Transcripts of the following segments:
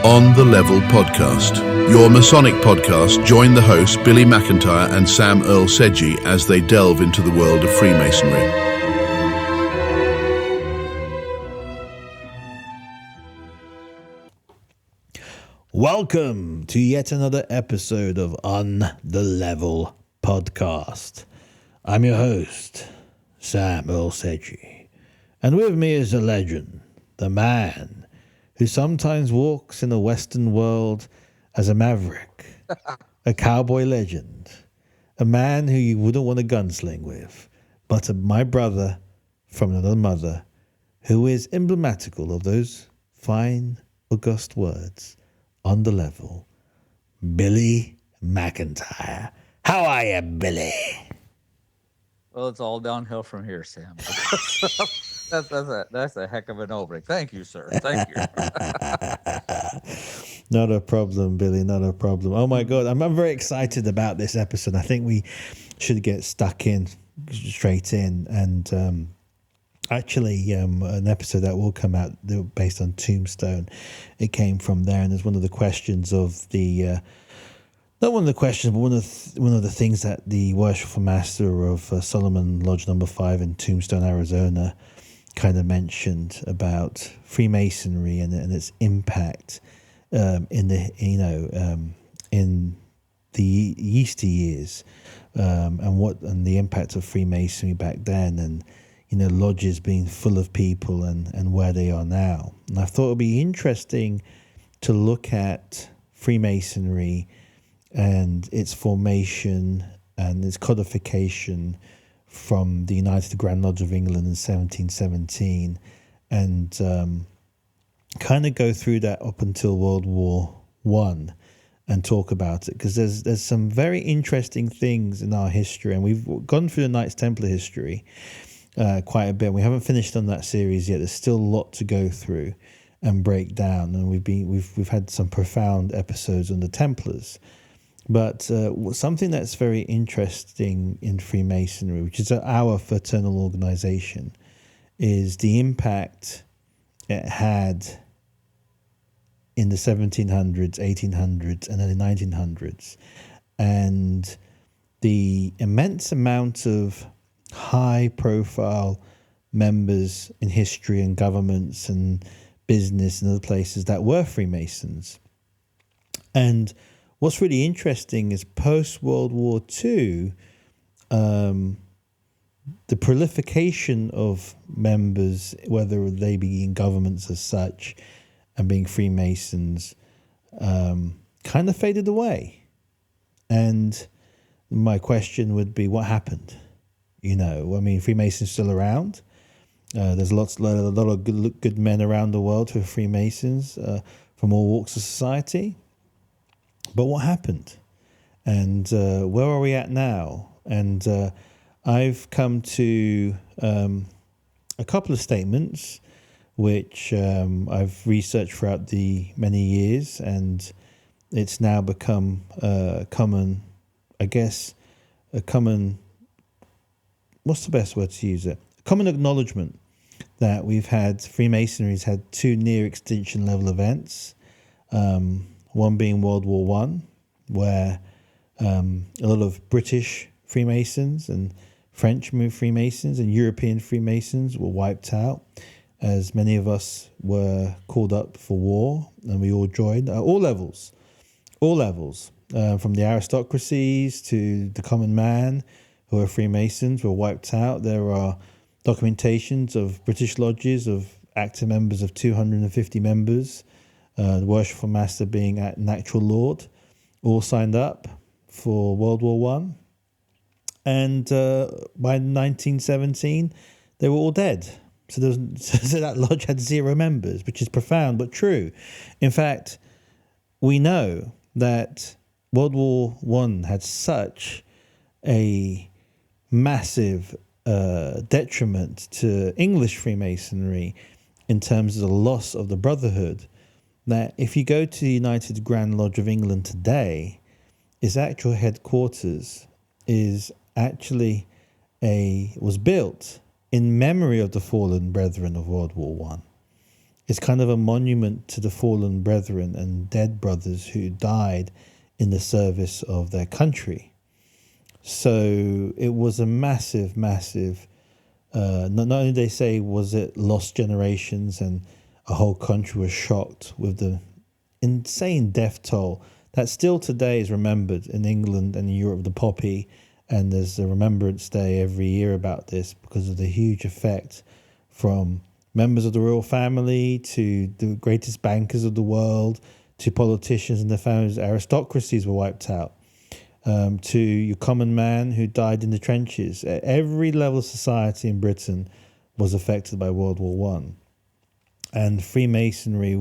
On the Level podcast, your Masonic podcast. Join the hosts Billy McIntyre and Sam Earl Sedgey as they delve into the world of Freemasonry. Welcome to yet another episode of On the Level podcast. I'm your host, Sam Earl Sedgey, and with me is a legend, the man who sometimes walks in the Western world as a maverick, a cowboy legend, a man who you wouldn't want to gunsling with, but my brother from another mother, who is emblematical of those fine, august words, on the level, Billy McIntyre. How are you, Billy? Well, it's all downhill from here, Sam. That's a heck of an opening. Thank you, sir. Thank you. Not a problem, Billy. Not a problem. Oh my God, I'm very excited about this episode. I think we should get straight in, and actually, an episode that will come out based on Tombstone. It came from there, and it's one of the questions of the. Not one of the questions, but one of the things that the Worshipful Master of Solomon Lodge Number 5 in Tombstone, Arizona, kind of mentioned about Freemasonry and its impact in the yeasty years, and the impact of Freemasonry back then, and lodges being full of people and where they are now. And I thought it would be interesting to look at Freemasonry and its formation and its codification from the United Grand Lodge of England in 1717, and kind of go through that up until World War I and talk about it, because there's some very interesting things in our history, and we've gone through the Knights Templar history quite a bit. We haven't finished on that series yet. There's still a lot to go through and break down, and we've had some profound episodes on the Templars. But something that's very interesting in Freemasonry, which is our fraternal organization, is the impact it had in the 1700s, 1800s, and then the 1900s, and the immense amount of high-profile members in history and governments and business and other places that were Freemasons. And what's really interesting is post-World War II, the proliferation of members, whether they be in governments as such and being Freemasons, kind of faded away. And my question would be, what happened? Freemasons still around. There's a lot of good men around the world who are Freemasons from all walks of society. But what happened? And where are we at now? And I've come to a couple of statements which I've researched throughout the many years, and it's now become common, what's the best word to use it? Common acknowledgement that Freemasonry's had two near extinction level events. One being World War I, where a lot of British Freemasons and French Freemasons and European Freemasons were wiped out, as many of us were called up for war, and we all joined at all levels, from the aristocracies to the common man who are Freemasons were wiped out. There are documentations of British lodges of active members of 250 members, the Worshipful Master being an actual Lord, all signed up for World War I. And by 1917, they were all dead. So that lodge had 0 members, which is profound but true. In fact, we know that World War I had such a massive detriment to English Freemasonry in terms of the loss of the Brotherhood, that if you go to the United Grand Lodge of England today, its actual headquarters was built in memory of the fallen brethren of World War I. It's kind of a monument to the fallen brethren and dead brothers who died in the service of their country. So it was a massive, massive. Not only they say was it lost generations, and a whole country was shocked with the insane death toll that still today is remembered in England and in Europe, the poppy, and there's a Remembrance Day every year about this because of the huge effect from members of the royal family to the greatest bankers of the world to politicians and their families. Aristocracies were wiped out, to your common man who died in the trenches. Every level of society in Britain was affected by World War One, and Freemasonry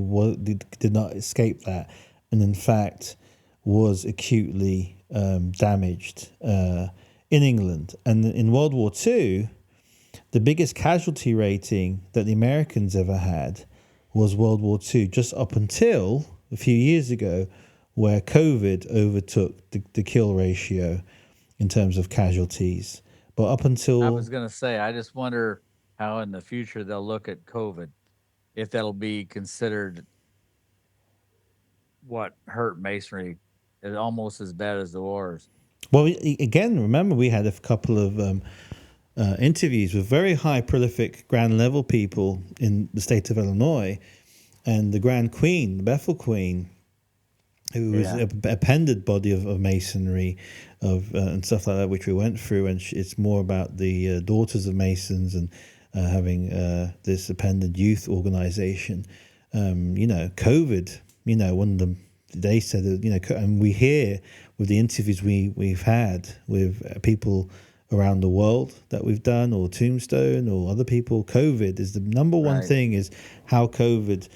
did not escape that, and in fact was acutely damaged in England. And in World War Two, the biggest casualty rating that the Americans ever had was World War II, just up until a few years ago, where COVID overtook the kill ratio in terms of casualties. But up until... I was going to say, I just wonder how in the future they'll look at COVID, if that'll be considered what hurt masonry is almost as bad as the wars. Well, again, remember we had a couple of interviews with very high prolific grand level people in the state of Illinois, and the Grand Queen, the Bethel Queen, who was a appended body of masonry and stuff like that, which we went through, and it's more about the Daughters of Masons and having this appended youth organization. COVID, one of them, they said that, and we hear with the interviews we've had with people around the world that we've done, or Tombstone or other people, COVID is the number one thing, is how COVID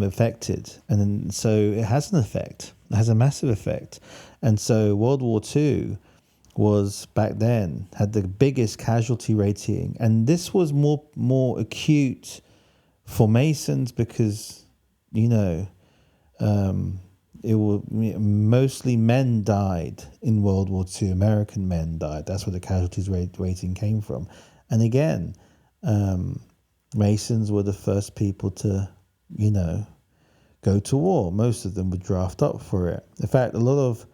affected. And then, so it has an effect. It has a massive effect. And so World War II was, back then, had the biggest casualty rating. And this was more acute for Masons because, it was mostly men died in World War II. American men died. That's where the casualties rating came from. And again, Masons were the first people to, go to war. Most of them would draft up for it. In fact, a lot of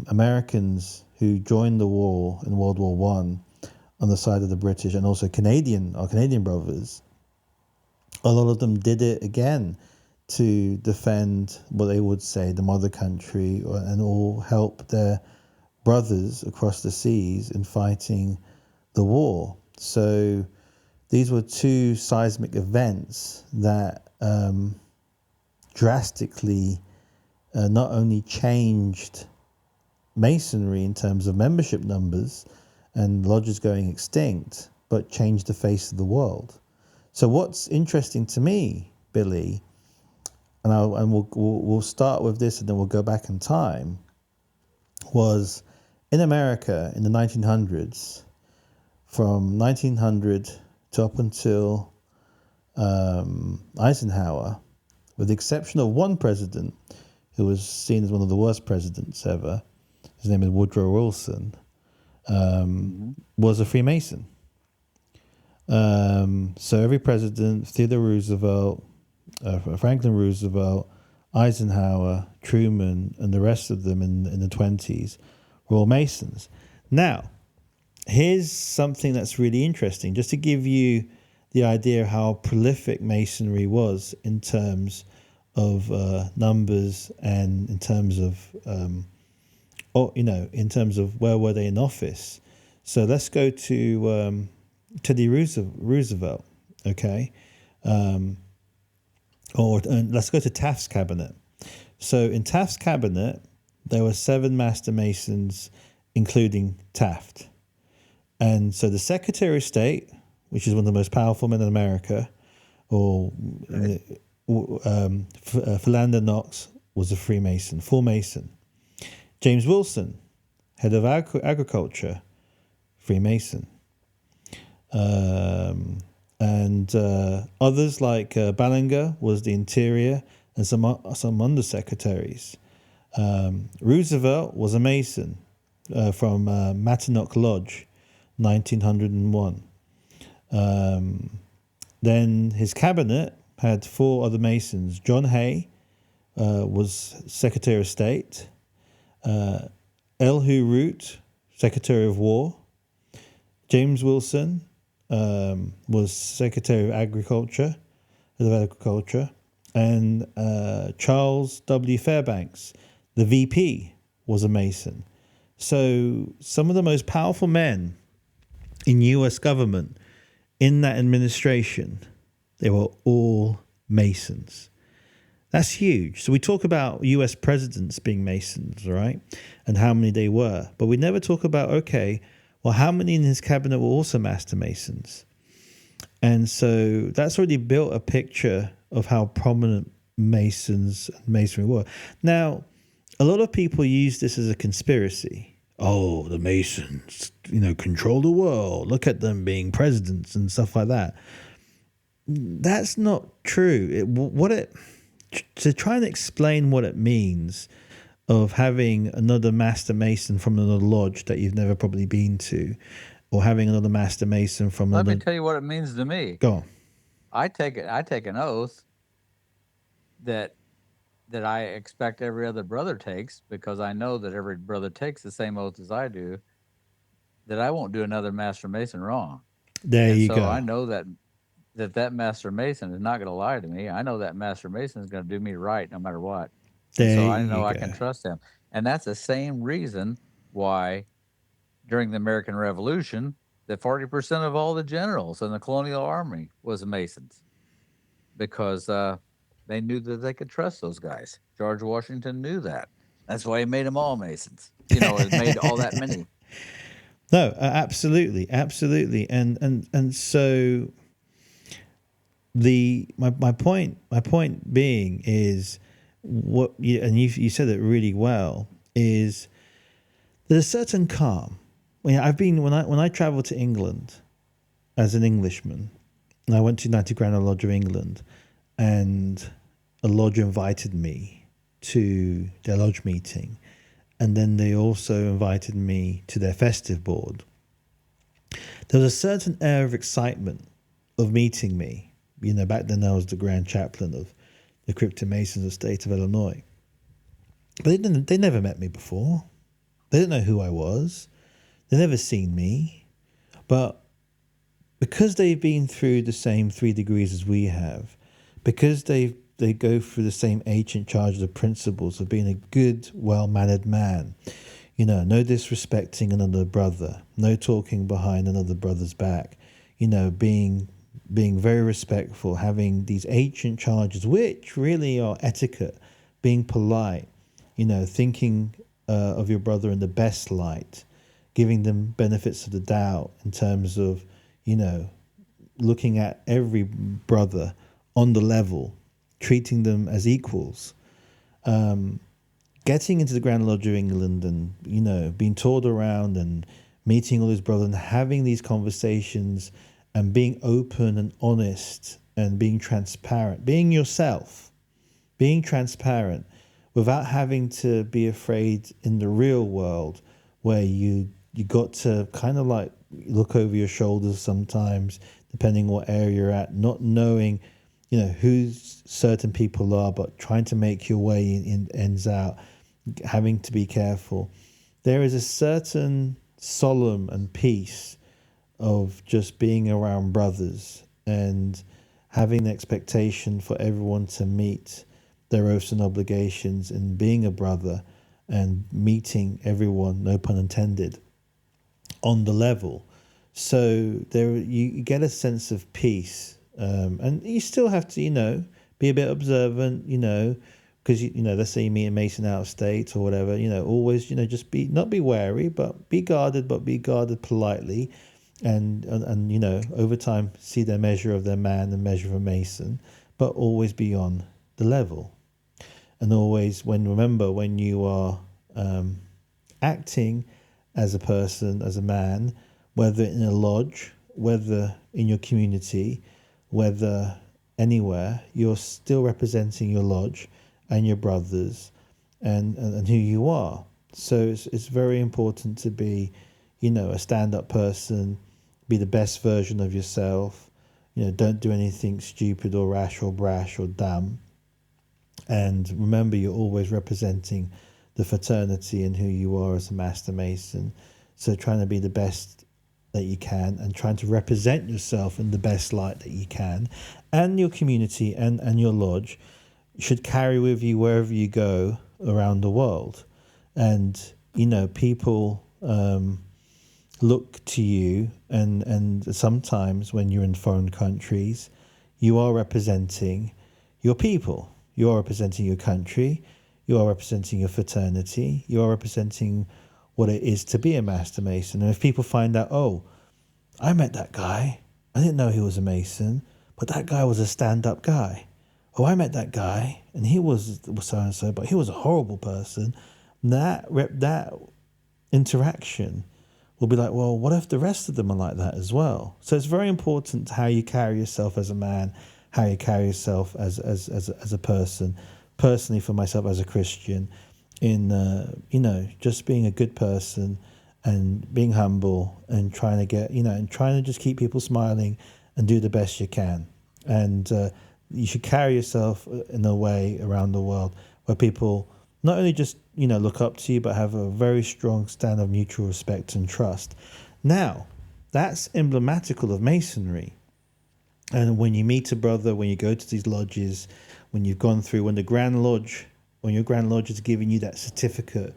Americans who joined the war in World War One on the side of the British, and also our Canadian brothers, a lot of them did it again to defend what they would say the mother country, and all help their brothers across the seas in fighting the war. So these were two seismic events that drastically not only changed Masonry in terms of membership numbers and lodges going extinct, but changed the face of the world. So what's interesting to me, Billy, and we'll start with this and then we'll go back in time, was in America in the 1900s, from 1900 to up until Eisenhower, with the exception of one president who was seen as one of the worst presidents ever, his name is Woodrow Wilson, was a Freemason. So every president, Theodore Roosevelt, Franklin Roosevelt, Eisenhower, Truman, and the rest of them in the 1920s were all Masons. Now, here's something that's really interesting, just to give you the idea of how prolific Masonry was in terms of numbers and in terms of, in terms of where were they in office. So let's go to Teddy Roosevelt, okay? Let's go to Taft's cabinet. So in Taft's cabinet, there were 7 Master Masons, including Taft. And so the Secretary of State, which is one of the most powerful men in America, Philander Knox, was a Freemason, full Mason. James Wilson, head of agriculture, Freemason. And others like Ballinger was the interior, and some undersecretaries. Roosevelt was a Mason from Matanock Lodge, 1901. Then his cabinet had 4 other Masons. John Hay was Secretary of State. Elihu Root, Secretary of War. James Wilson was Secretary of Agriculture, and Charles W. Fairbanks, the VP, was a Mason. So some of the most powerful men in U.S. government in that administration, they were all Masons. That's huge. So we talk about U.S. presidents being Masons, right? And how many they were. But we never talk about, okay, well, how many in his cabinet were also Master Masons? And so that's already built a picture of how prominent Masons and Masonry were. Now, a lot of people use this as a conspiracy. Oh, the Masons, control the world. Look at them being presidents and stuff like that. That's not true. To try and explain what it means of having another Master Mason from another lodge that you've never probably been to, or having another Master Mason from Let another... me tell you what it means to me. Go on. I take an oath that I expect every other brother takes, because I know that every brother takes the same oath as I do, that I won't do another Master Mason wrong. There you go. I know that Master Mason is not going to lie to me. I know that Master Mason is going to do me right no matter what. So I know I can trust him. And that's the same reason why during the American Revolution, that 40% of all the generals in the colonial army was Masons, because they knew that they could trust those guys. George Washington knew that. That's why he made them all Masons. It made all that many. No, absolutely, and so my point being is you said it really well, is there's a certain calm. When I traveled to England as an Englishman, and I went to United Grand Lodge of England, and a lodge invited me to their lodge meeting, and then they also invited me to their festive board. There was a certain air of excitement of meeting me. Back then I was the Grand Chaplain of the Crypto Masons of the state of Illinois. But they never met me before. They didn't know who I was. They'd never seen me. But because they've been through the same 3 degrees as we have, because they go through the same ancient charges of principles of being a good, well-mannered man, no disrespecting another brother, no talking behind another brother's back, being very respectful, having these ancient charges, which really are etiquette, being polite, thinking of your brother in the best light, giving them benefits of the doubt in terms of, looking at every brother on the level, treating them as equals, getting into the Grand Lodge of England and, being toured around and meeting all his brothers and having these conversations and being open and honest and being transparent, being yourself, being transparent without having to be afraid in the real world where you got to kind of like look over your shoulders sometimes, depending what area you're at, not knowing, who certain people are, but trying to make your way in ends out, having to be careful. There is a certain solemn and peace of just being around brothers and having the expectation for everyone to meet their oaths and obligations and being a brother and meeting everyone, no pun intended, on the level. So there you get a sense of peace, and you still have to, be a bit observant, because let's say you meet a Mason out of state or whatever, always, just not be wary, but be guarded politely, and over time see their measure of their man and measure of a Mason, but always be on the level, and always when you are acting as a person, as a man, whether in a lodge, whether in your community, whether anywhere, you're still representing your lodge and your brothers and who you are. So it's very important to be, a stand-up person, be the best version of yourself, don't do anything stupid or rash or brash or dumb. And remember, you're always representing the fraternity and who you are as a Master Mason. So trying to be the best that you can and trying to represent yourself in the best light that you can, and your community and your lodge should carry with you wherever you go around the world. And, people look to you, and sometimes when you're in foreign countries, you are representing your people. You are representing your country. You are representing your fraternity. You are representing what it is to be a Master Mason. And if people find out, oh, I met that guy. I didn't know he was a Mason, but that guy was a stand-up guy. Oh, I met that guy, and he was so-and-so, but he was a horrible person. That interaction will be like, well, what if the rest of them are like that as well? So it's very important how you carry yourself as a man, how you carry yourself as a person. Personally, for myself as a Christian, in just being a good person and being humble and trying to get and trying to just keep people smiling and do the best you can. And you should carry yourself in a way around the world where people not only just look up to you, but have a very strong stand of mutual respect and trust. Now, that's emblematical of Masonry. And when you meet a brother, when you go to these lodges, when you've gone through, when your Grand Lodge is giving you that certificate,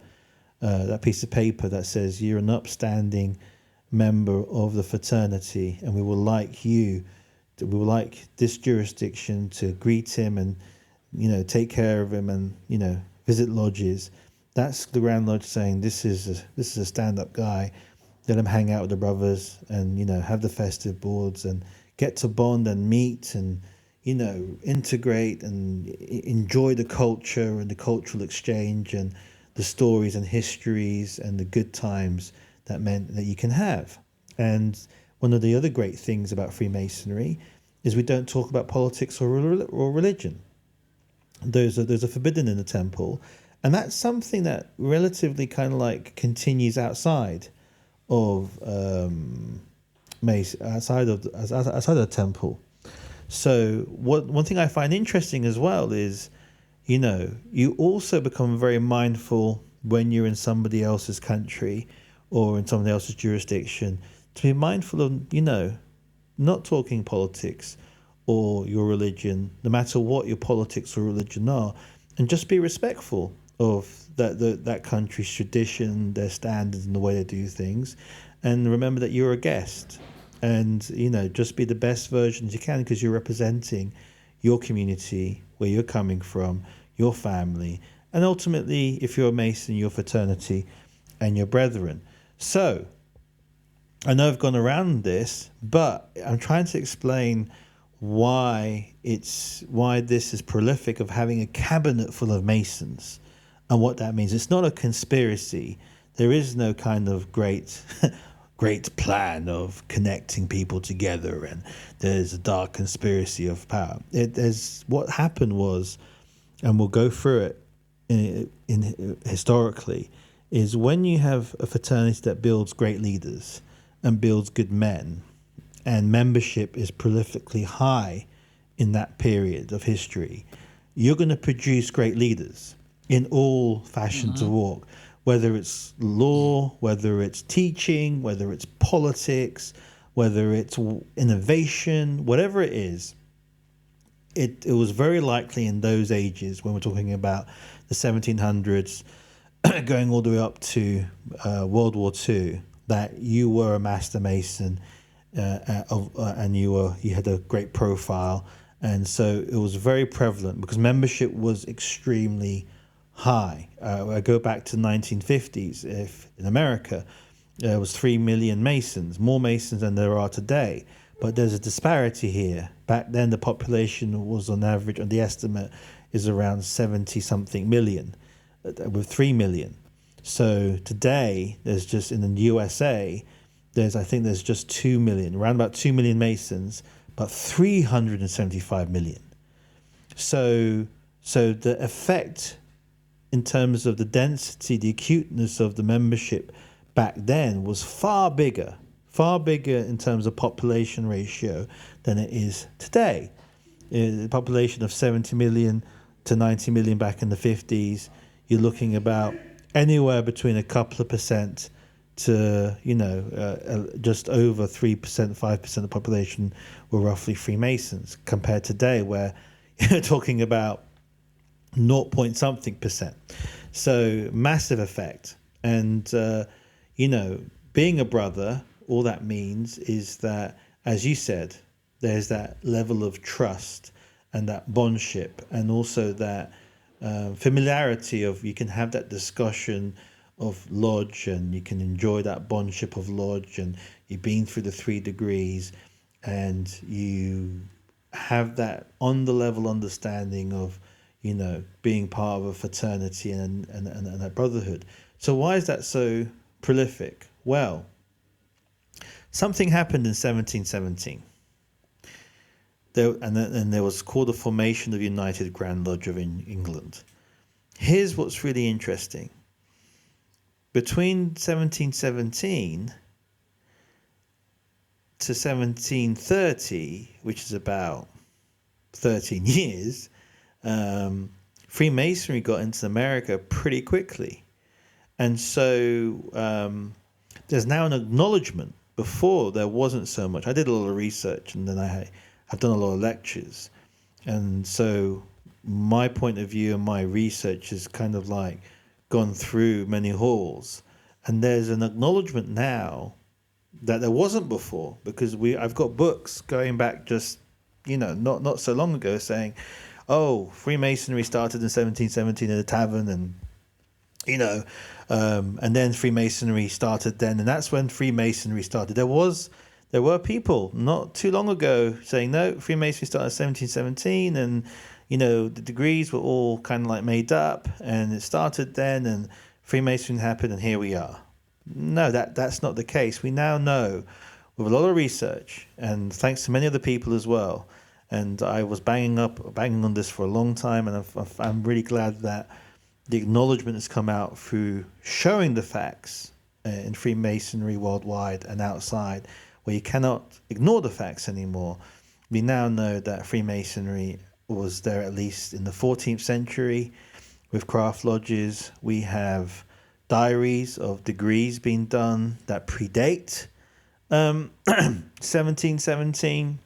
that piece of paper that says you're an upstanding member of the fraternity, and we would like this jurisdiction to greet him and take care of him and visit lodges. That's the Grand Lodge saying this is a stand-up guy. Let him hang out with the brothers and have the festive boards and get to bond and meet and integrate and enjoy the culture and the cultural exchange and the stories and histories and the good times that you can have. And one of the other great things about Freemasonry is we don't talk about politics or religion. Those are forbidden in the temple, and that's something that relatively kind of like continues outside of outside of the temple. So one thing I find interesting as well is, you also become very mindful when you're in somebody else's country or in somebody else's jurisdiction to be mindful of, not talking politics or your religion, no matter what your politics or religion are, and just be respectful of that country's tradition, their standards and the way they do things. And remember that you're a guest. And, just be the best versions you can because you're representing your community, where you're coming from, your family, and ultimately, if you're a Mason, your fraternity and your brethren. So, I know I've gone around this, but I'm trying to explain why this is prolific of having a cabinet full of Masons and what that means. It's not a conspiracy. There is no kind of great plan of connecting people together, and there's a dark conspiracy of power. What happened was, and we'll go through it in historically, is when you have a fraternity that builds great leaders and builds good men, and membership is prolifically high in that period of history, you're going to produce great leaders in all fashions of walk. Whether it's law, whether it's teaching, whether it's politics, whether it's innovation, whatever it is, it was very likely in those ages, when we're talking about the 1700s, going all the way up to World War II, that you were a Master Mason, and you had a great profile, and so it was very prevalent because membership was extremely high. I go back to the 1950s. If in America there was 3 million Masons, more Masons than there are today, but there's a disparity here. Back then, the population was on average, and the estimate is around 70-something million, with 3 million. So today, there's just in the USA, I think there's just 2 million, around about 2 million Masons, but 375 million. So the effect in terms of the density, the acuteness of the membership back then was far bigger far bigger in terms of population ratio than it is today. The population of 70 million to 90 million back in the 50s, you're looking about anywhere between a couple of percent to, just over 3%, 5% of the population were roughly Freemasons, compared to today where you're talking about 0 point something percent. So massive effect. And, being a brother, all that means is that, as you said, there's that level of trust and that bondship, and also that familiarity of, you can have that discussion of lodge, and you can enjoy that bondship of lodge, and you've been through the 3 degrees, and you have that on the level understanding of, being part of a fraternity and that brotherhood. So why is that so prolific? Well, something happened in 1717. There was called the formation of the United Grand Lodge of England. Here's what's really interesting. Between 1717 to 1730, which is about 13 years, Freemasonry got into America pretty quickly. And so there's now an acknowledgement. Before, there wasn't so much. I did a lot of research, and then I've done a lot of lectures. And so my point of view and my research has kind of like gone through many halls. And there's an acknowledgement now that there wasn't before, because I've got books going back just, not so long ago, saying, oh, Freemasonry started in 1717 at a tavern, and and then Freemasonry started then, and that's when Freemasonry started. There were people not too long ago saying, no, Freemasonry started in 1717, and the degrees were all kind of like made up, and it started then, and Freemasonry happened, and here we are. No, that's not the case. We now know, with a lot of research, and thanks to many other people as well, and I was banging on this for a long time, and I'm really glad that the acknowledgement has come out through showing the facts in Freemasonry worldwide and outside, where you cannot ignore the facts anymore. We now know that Freemasonry was there at least in the 14th century with craft lodges. We have diaries of degrees being done that predate 1717.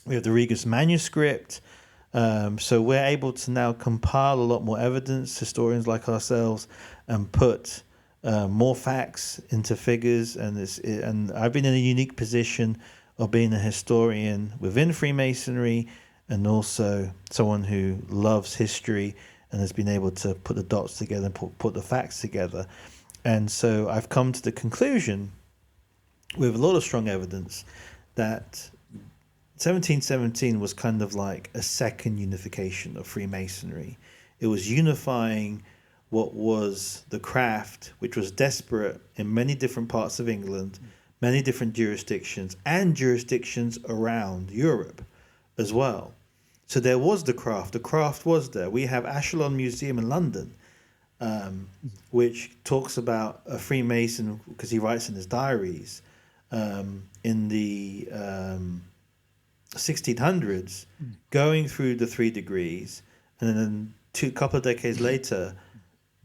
We have the Regus manuscript. So we're able to now compile a lot more evidence, historians like ourselves, and put more facts into figures. And I've been in a unique position of being a historian within Freemasonry, and also someone who loves history and has been able to put the dots together and put the facts together. And so I've come to the conclusion, with a lot of strong evidence, that 1717 was kind of like a second unification of Freemasonry. It was unifying what was the craft, which was desperate in many different parts of England, many different jurisdictions, and jurisdictions around Europe as well. So there was the craft was there. We have Ashelon Museum in London, which talks about a Freemason, because he writes in his diaries, in the 1600s, going through the 3 degrees, and then a couple of decades later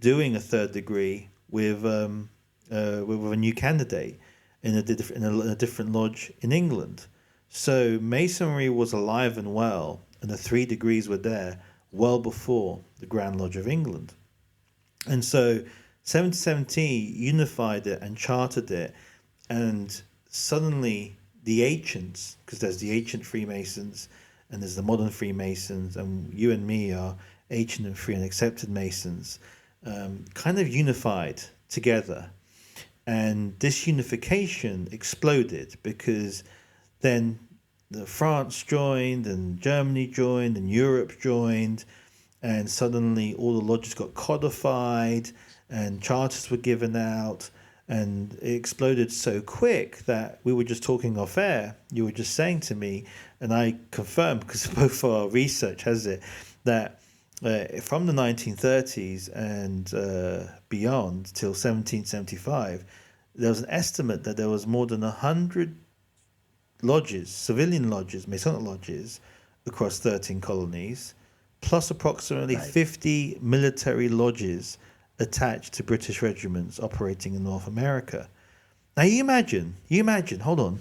doing a 3rd degree with a new candidate in a different lodge in England. So Masonry was alive and well, and the 3 degrees were there well before the Grand Lodge of England. And so 1717 unified it and chartered it, and suddenly the ancients, because there's the ancient Freemasons and there's the modern Freemasons, and you and me are ancient and free and accepted Masons, kind of unified together. And this unification exploded, because then France joined, and Germany joined, and Europe joined, and suddenly all the lodges got codified, and charters were given out, and it exploded so quick that we were just talking off air. You were just saying to me, and I confirmed, because both our research has it, that from the 1930s and beyond till 1775, there was an estimate that there was more than 100 lodges, civilian lodges, Masonic lodges, across 13 colonies, plus approximately 50 military lodges attached to British regiments operating in North America. Now you imagine, hold on,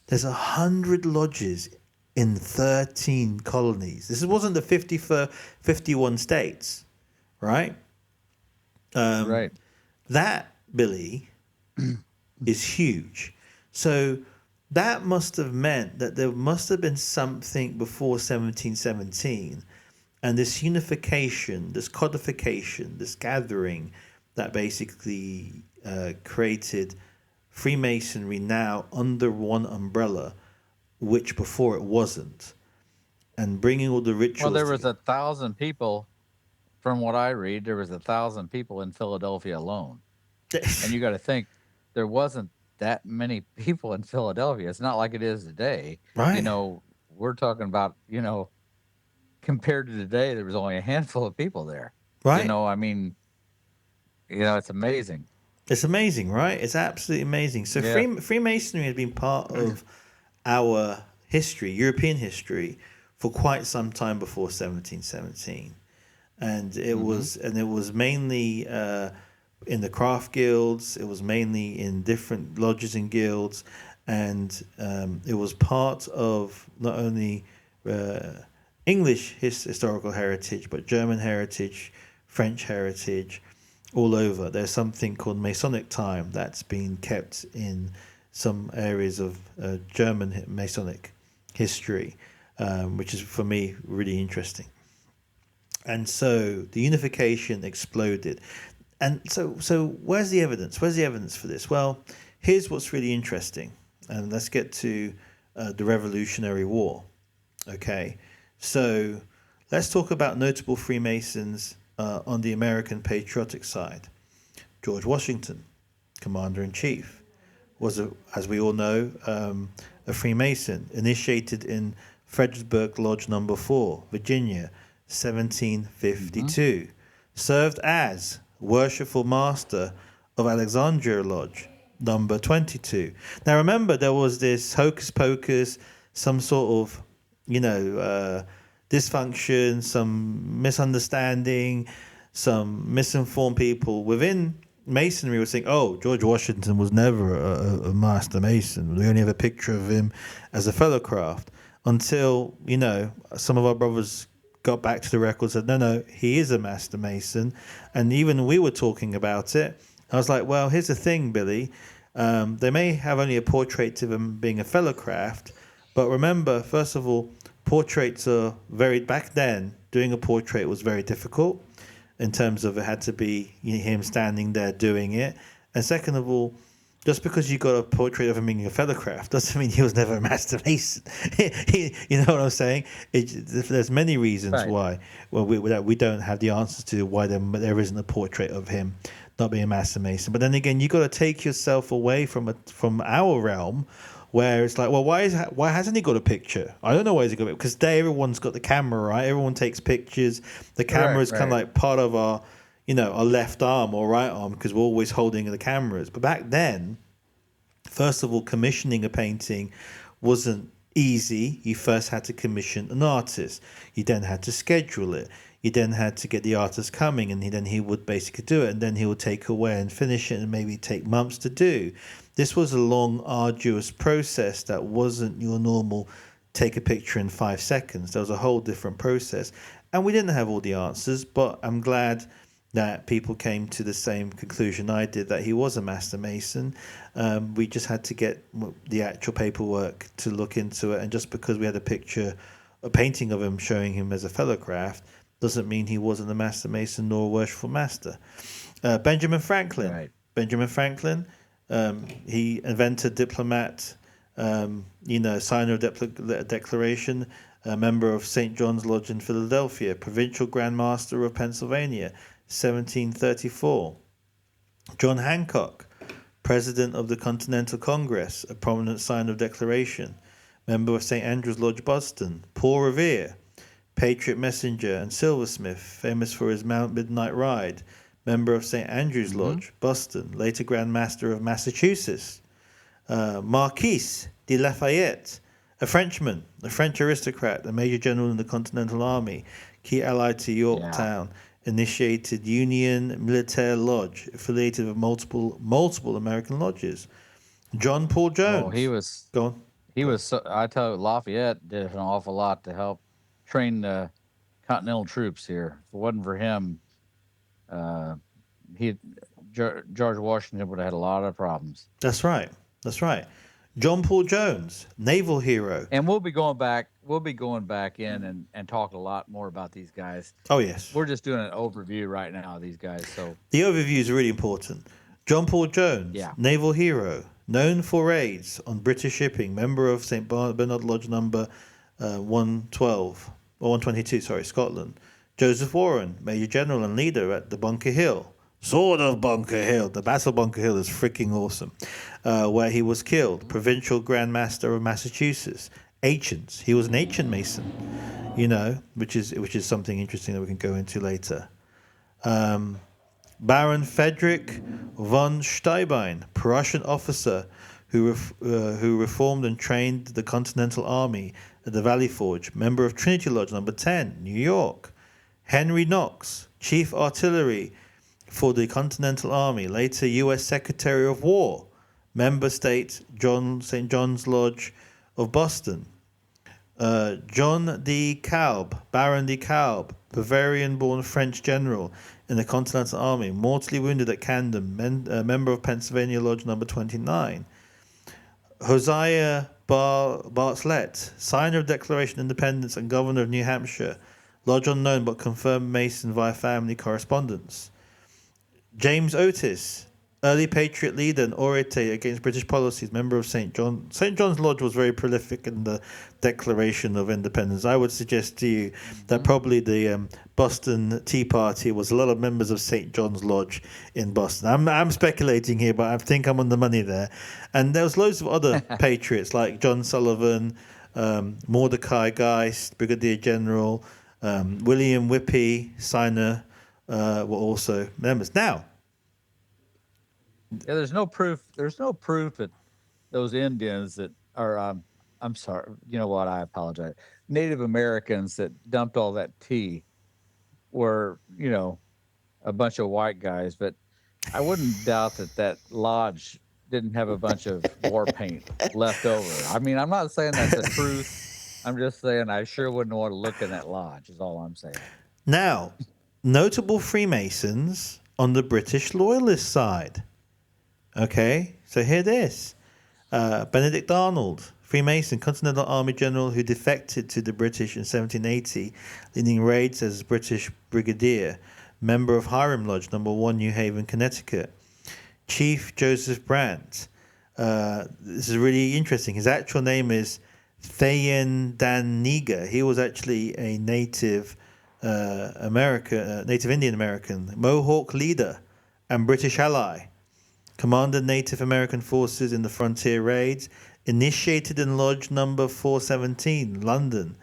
there's 100 lodges in 13 colonies. This wasn't the 51 states, right? Right. That, Billy, is huge. So that must have meant that there must have been something before 1717, and this unification, this codification, this gathering that basically created Freemasonry now under one umbrella, which before it wasn't, and bringing all the rituals. Well, there was together. 1,000 people. From what I read, there was 1,000 people in Philadelphia alone. And you got to think, there wasn't that many people in Philadelphia. It's not like it is today. Right. You know, we're talking about, compared to today, there was only a handful of people there. Right. I mean, it's amazing. It's amazing, right? It's absolutely amazing. So Yeah. Freemasonry has been part of our history, European history, for quite some time before 1717, and it was mainly in the craft guilds. It was mainly in different lodges and guilds, and it was part of not only English historical heritage, but German heritage, French heritage, all over. There's something called Masonic time that's been kept in some areas of German Masonic history, which is, for me, really interesting. And so the unification exploded. And so where's the evidence? Where's the evidence for this? Well, here's what's really interesting. And let's get to the Revolutionary War. Okay, so let's talk about notable Freemasons on the American patriotic side. George Washington, Commander-in-Chief, was, as we all know, a Freemason, initiated in Fredericksburg Lodge Number 4, Virginia, 1752. Served as Worshipful Master of Alexandria Lodge Number 22. Now remember, there was this hocus pocus, some sort of, dysfunction, some misunderstanding, some misinformed people within Masonry were saying, oh, George Washington was never a master Mason. We only have a picture of him as a fellow craft. Until, some of our brothers got back to the records and said, no, he is a master Mason. And even we were talking about it. I was like, well, here's the thing, Billy. They may have only a portrait of him being a fellow craft. But remember, first of all, portraits are back then, doing a portrait was very difficult in terms of it had to be him standing there doing it. And second of all, just because you got a portrait of him being a fellow craft doesn't mean he was never a master mason. You know what I'm saying? There's many reasons why we don't have the answers to why there isn't a portrait of him not being a master mason. But then again, you got to take yourself away from our realm, where it's like, well, why hasn't he got a picture? I don't know why he's got it, because today everyone's got the camera, right? Everyone takes pictures. The camera is kind of like part of our, our left arm or right arm, because we're always holding the cameras. But back then, first of all, commissioning a painting wasn't easy. You first had to commission an artist. You then had to schedule it. You then had to get the artist coming, and then he would basically do it, and then he would take away and finish it, and maybe take months to do. This was a long, arduous process that wasn't your normal take a picture in 5 seconds. There was a whole different process. And we didn't have all the answers, but I'm glad that people came to the same conclusion I did, that he was a master mason. We just had to get the actual paperwork to look into it. And just because we had a painting of him showing him as a fellow craft, doesn't mean he wasn't a master mason nor a worshipful master. Benjamin Franklin. Right. Benjamin Franklin. He invented diplomat, signer of declaration, a member of St. John's Lodge in Philadelphia, provincial Grand Master of Pennsylvania, 1734. John Hancock, president of the Continental Congress, a prominent signer of declaration, member of St. Andrew's Lodge, Boston. Paul Revere, patriot messenger and silversmith, famous for his Mount Midnight Ride, member of St. Andrew's Lodge, Boston, later Grand Master of Massachusetts. Marquis de Lafayette, a Frenchman, a French aristocrat, a major general in the Continental Army, key ally to Yorktown, initiated Union Militaire Lodge, affiliated with multiple American lodges. John Paul Jones. Oh, he was. Go on. He was. I tell you, Lafayette did an awful lot to help train the Continental troops here. If it wasn't for him, George Washington would have had a lot of problems. That's right. John Paul Jones, naval hero. And we'll be going back in and talk a lot more about these guys. Oh, yes. We're just doing an overview right now of these guys. So the overview is really important. John Paul Jones, naval hero, known for raids on British shipping, member of St. Bernard Lodge number 112, or 122, Scotland. Joseph Warren, Major General and leader at the Bunker Hill. Sword of Bunker Hill. The Battle of Bunker Hill is freaking awesome. Where he was killed. Provincial Grand Master of Massachusetts. Ancients. He was an ancient Mason, which is something interesting that we can go into later. Baron Friedrich von Steuben, Prussian officer who reformed and trained the Continental Army at the Valley Forge. Member of Trinity Lodge number 10, New York. Henry Knox, Chief Artillery for the Continental Army, later U.S. Secretary of War, member state St. John's Lodge of Boston. John de Kalb, Baron de Kalb, Bavarian-born French general in the Continental Army, mortally wounded at Camden, member of Pennsylvania Lodge number 29. Hosea Bartlett, signer of Declaration of Independence and governor of New Hampshire, lodge unknown but confirmed Mason via family correspondence. James Otis, early patriot leader and orator against British policies, member of St. John. St. John's Lodge was very prolific in the Declaration of Independence. I would suggest to you that probably the Boston Tea Party was a lot of members of St. John's Lodge in Boston. I'm speculating here, but I think I'm on the money there. And there was loads of other patriots like John Sullivan, Mordecai Geist, Brigadier General, William Whippy, signer, were also members. Now, there's no proof that those Indians that are, I'm sorry, you know what? I apologize. Native Americans that dumped all that tea were, a bunch of white guys, but I wouldn't doubt that lodge didn't have a bunch of war paint left over. I mean, I'm not saying that's the truth. I'm just saying I sure wouldn't want to look in that lodge is all I'm saying. Now, notable Freemasons on the British Loyalist side. Okay, so hear this. Benedict Arnold, Freemason, Continental Army General who defected to the British in 1780, leading raids as British Brigadier, member of Hiram Lodge, number 1, New Haven, Connecticut. Chief Joseph Brandt. This is really interesting. His actual name is Thayen Dan Niga. He was actually a native Native Indian American, Mohawk leader and British ally, commanded Native American forces in the frontier raids, initiated in Lodge number 417, London,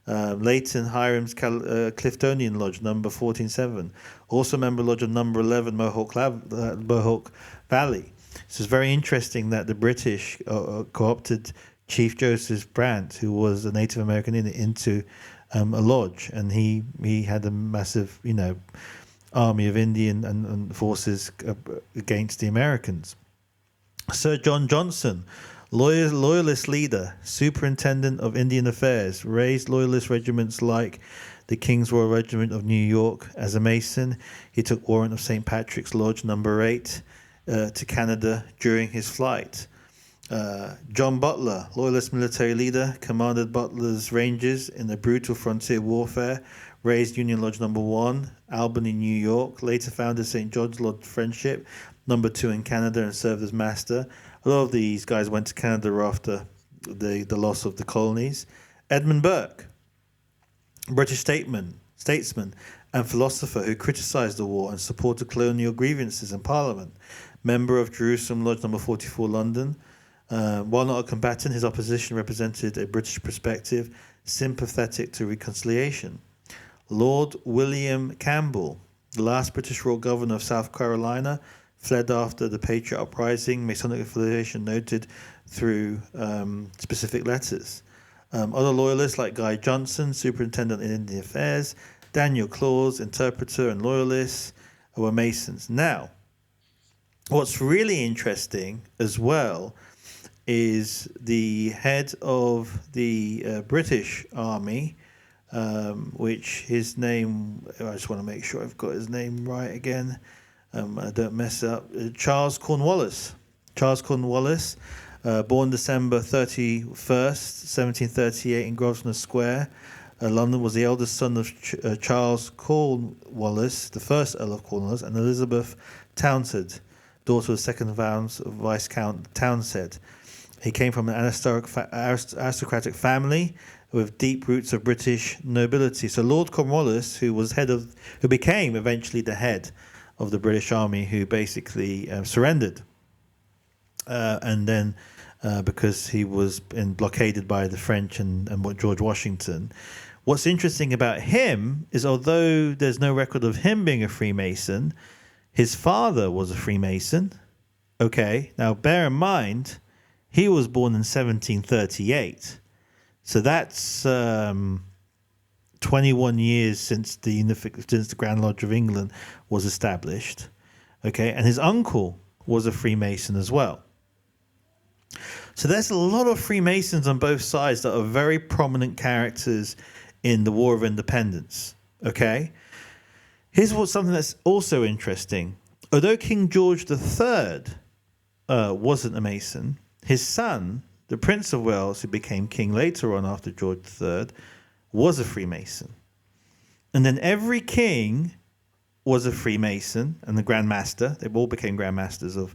Leighton Hiram's Cliftonian Lodge number 147, also member Lodge of number 11, Mohawk Valley. So it's very interesting that the British co-opted Chief Joseph Brandt, who was a Native American, into a lodge, and he had a massive, army of Indian and forces against the Americans. Sir John Johnson, loyalist leader, superintendent of Indian affairs, raised loyalist regiments like the King's Royal Regiment of New York. As a Mason, he took warrant of St. Patrick's Lodge number 8 to Canada during his flight. John Butler, loyalist military leader, commanded Butler's Rangers in the brutal frontier warfare, raised Union Lodge number 1, Albany, New York, later founded St. George's Lodge Friendship, number 2 in Canada, and served as master. A lot of these guys went to Canada after the loss of the colonies. Edmund Burke, British statesman and philosopher who criticized the war and supported colonial grievances in Parliament, member of Jerusalem Lodge number 44, London. While not a combatant, his opposition represented a British perspective sympathetic to reconciliation. Lord William Campbell, The last British royal governor of South Carolina fled after the Patriot Uprising, Masonic affiliation noted through specific letters. Other loyalists like Guy Johnson, Superintendent in Indian Affairs, Daniel Claus, interpreter and loyalists, were Masons. Now, what's really interesting as well is the head of the British Army, which his name, I just want to make sure I've got his name right again. I don't mess up. Charles Cornwallis. Charles Cornwallis, born December 31st, 1738 in Grosvenor Square, London, was the eldest son of Charles Cornwallis, the first Earl of Cornwallis, and Elizabeth Townsend, daughter of second Viscount Townsend. He came from an aristocratic family with deep roots of British nobility. So Lord Cornwallis, who became eventually the head of the British Army, who basically surrendered, and then because he was blockaded by the French and George Washington. What's interesting about him is, although there's no record of him being a Freemason, his father was a Freemason. Okay, now bear in mind, he was born in 1738. So that's 21 years since the Grand Lodge of England was established. Okay, and his uncle was a Freemason as well. So there's a lot of Freemasons on both sides that are very prominent characters in the War of Independence. Okay, here's something that's also interesting. Although King George III wasn't a Mason, his son, the Prince of Wales, who became king later on after George III, was a Freemason. And then every king was a Freemason and the Grand Master. They all became Grand Masters of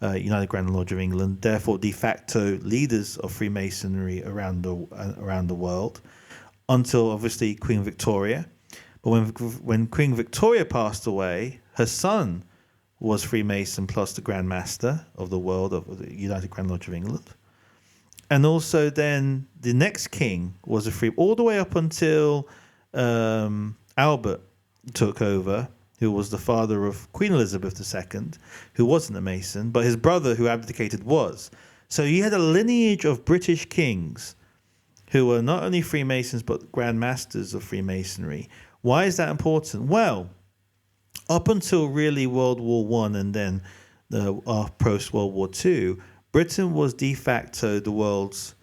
United Grand Lodge of England, therefore de facto leaders of Freemasonry around the world, until obviously Queen Victoria. But when Queen Victoria passed away, her son was Freemason plus the Grand Master of the world of the United Grand Lodge of England. And also then the next king was a free, all the way up until Albert took over, who was the father of Queen Elizabeth II, who wasn't a Mason, but his brother who abdicated was. So you had a lineage of British kings who were not only Freemasons but Grand Masters of Freemasonry. Why is that important? Well, up until really World War I and then post-World War II, Britain was de facto the world's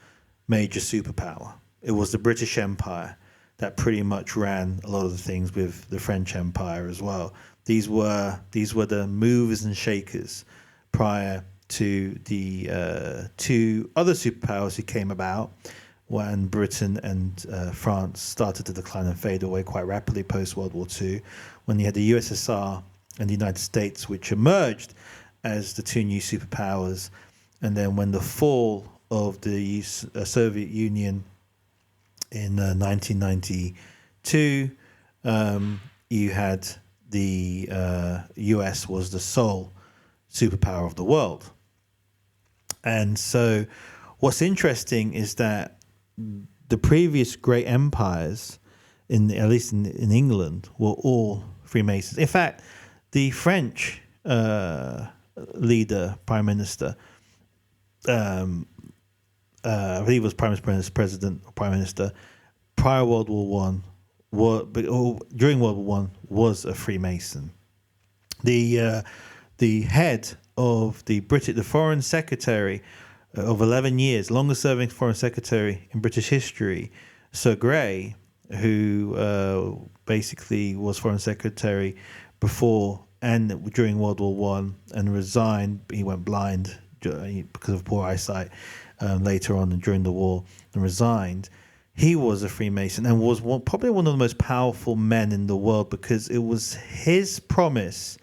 major superpower. It was the British Empire that pretty much ran a lot of the things with the French Empire as well. These were the movers and shakers prior to the two other superpowers who came about when Britain and France started to decline and fade away quite rapidly post-World War II, when you had the USSR and the United States, which emerged as the two new superpowers. And then when the fall of the Soviet Union in 1992, you had the US was the sole superpower of the world. And so what's interesting is that the previous great empires, at least in England, were all Freemasons. In fact, the French leader, prime minister, I believe it was president or prime minister, prior World War One, during World War One, was a Freemason. The head of the foreign secretary of 11 years, longest serving foreign secretary in British history, Sir Grey, who basically was foreign secretary before and during World War One and resigned. He went blind because of poor eyesight later on during the war and resigned. He was a Freemason and was probably one of the most powerful men in the world, because it was his promise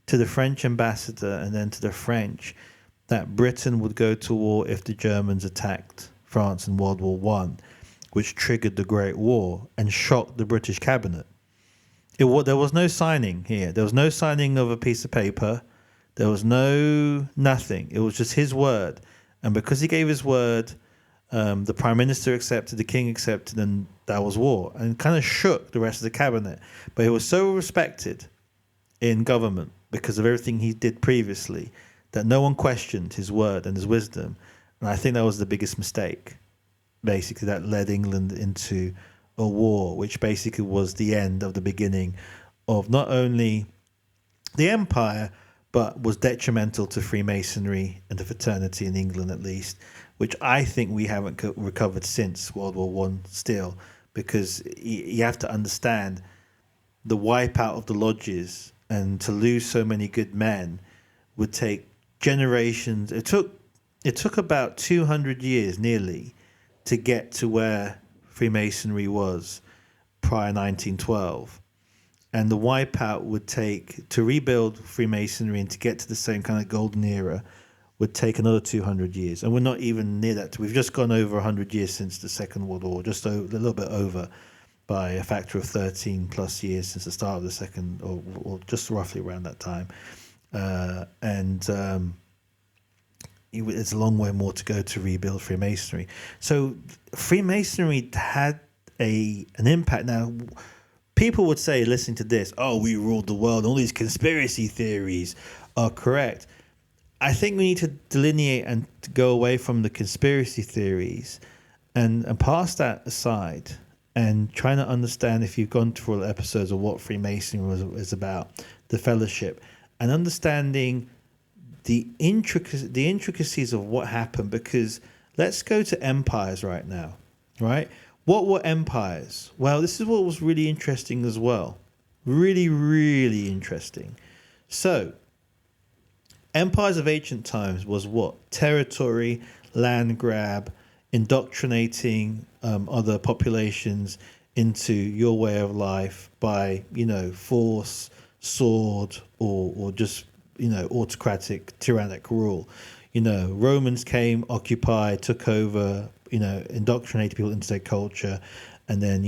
to the French ambassador and then to the French that Britain would go to war if the Germans attacked France in World War One, which triggered the Great War and shocked the British cabinet. There was no signing here. There was no signing of a piece of paper. There was nothing. It was just his word. And because he gave his word, the prime minister accepted, the king accepted, and that was war. And kind of shook the rest of the cabinet. But he was so respected in government because of everything he did previously, that no one questioned his word and his wisdom. And I think that was the biggest mistake, basically, that led England into a war, which basically was the end of the beginning of not only the empire, but was detrimental to Freemasonry and the fraternity in England, at least, which I think we haven't recovered since World War One still, because you have to understand the wipeout of the lodges, and to lose so many good men would take generations. It took about 200 years nearly to get to where Freemasonry was prior 1912. And the wipeout would take, to rebuild Freemasonry and to get to the same kind of golden era, would take another 200 years. And we're not even near that. We've just gone over 100 years since the Second World War, just a little bit over by a factor of 13 plus years since the start of the second, or just roughly around that time. It's a long way more to go to rebuild Freemasonry. So Freemasonry had an impact. Now, people would say, listening to this, oh, we ruled the world, all these conspiracy theories are correct. I think we need to delineate and to go away from the conspiracy theories and pass that aside and trying to understand, if you've gone through all the episodes of what Freemasonry is about, the fellowship, and understanding the intricacies of what happened. Because let's go to empires right now, right? What were empires? Well, this is what was really interesting as well. Really, really interesting. So, empires of ancient times was what? Territory, land grab, indoctrinating other populations into your way of life by, force, sword, or just, autocratic, tyrannic rule. Romans came, occupied, took over, indoctrinated people into their culture, and then,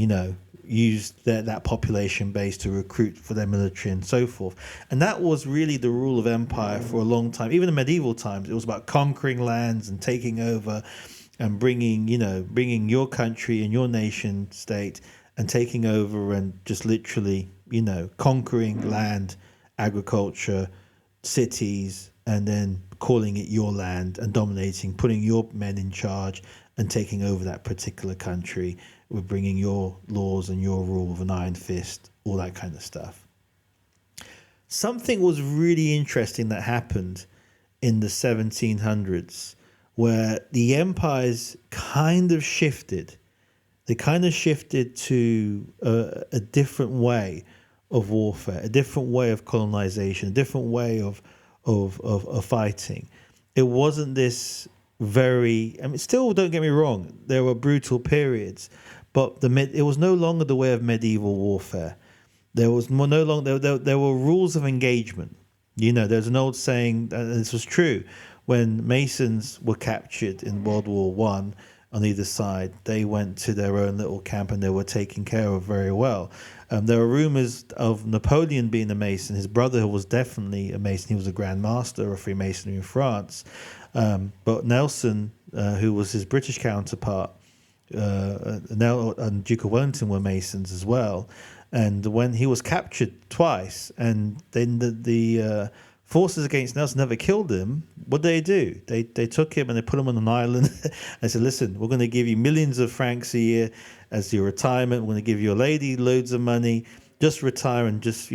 used that population base to recruit for their military and so forth. And that was really the rule of empire for a long time. Even in medieval times, it was about conquering lands and taking over and bringing your country and your nation state and taking over and just literally, conquering land, agriculture, cities, and then calling it your land and dominating, putting your men in charge and taking over that particular country with bringing your laws and your rule with an iron fist, all that kind of stuff. Something was really interesting that happened in the 1700s where the empires kind of shifted. They kind of shifted to a different way of warfare, a different way of colonization, a different way of fighting. It wasn't this still, don't get me wrong, there were brutal periods, but it was no longer the way of medieval warfare. There was no longer there were rules of engagement. There's an old saying, and this was true, when Masons were captured in World War One on either side, they went to their own little camp and they were taken care of very well. There were rumors of Napoleon being a Mason. His brother was definitely a Mason. He was a Grand Master of Freemasonry in France. But Nelson, who was his British counterpart, and Duke of Wellington were Masons as well. And when he was captured twice, and then the forces against Nelson never killed him, what did they do? They took him and they put him on an island and said, listen, we're going to give you millions of francs a year as your retirement. We're going to give your lady loads of money. Just retire and just,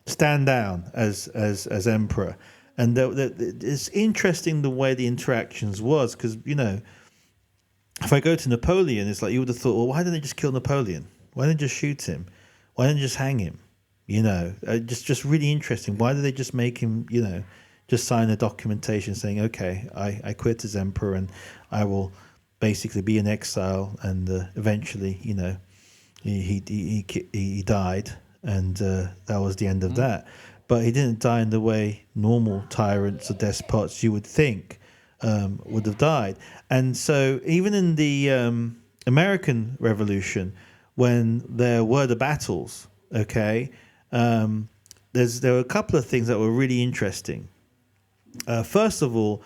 stand down as emperor. And it's interesting the way the interactions was, because, if I go to Napoleon, it's like you would have thought, well, why didn't they just kill Napoleon? Why didn't they just shoot him? Why didn't they just hang him? Just really interesting. Why did they just make him, just sign a documentation saying, okay, I quit as emperor and I will basically be in exile, and eventually, he died, and that was the end of that. But he didn't die in the way normal tyrants or despots you would think would have died. And so even in the American Revolution, when there were the battles, okay, there were a couple of things that were really interesting. First of all,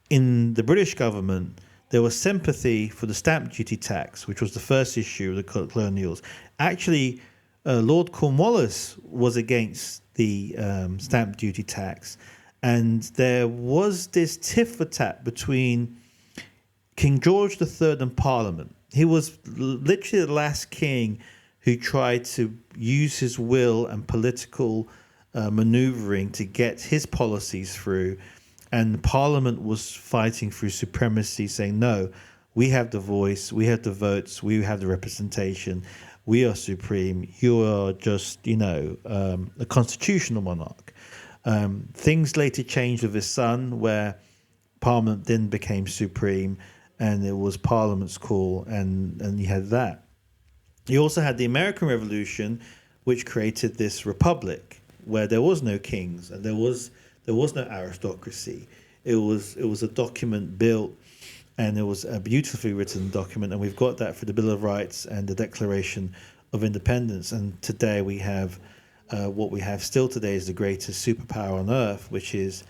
in the British government, there was sympathy for the stamp duty tax, which was the first issue of the colonials. Actually, Lord Cornwallis was against the stamp duty tax, and there was this tit for tat between King George III and Parliament. He was literally the last king who tried to use his will and political maneuvering to get his policies through, and Parliament was fighting through supremacy, saying, no, we have the voice, we have the votes, we have the representation, we are supreme, you are just, a constitutional monarch. Things later changed with his son, where Parliament then became supreme, and it was Parliament's call, and you had that. You also had the American Revolution, which created this republic where there was no kings and there was no aristocracy. It was a document built, and it was a beautifully written document, and we've got that for the Bill of Rights and the Declaration of Independence. And today we have what we have still today is the greatest superpower on earth, which is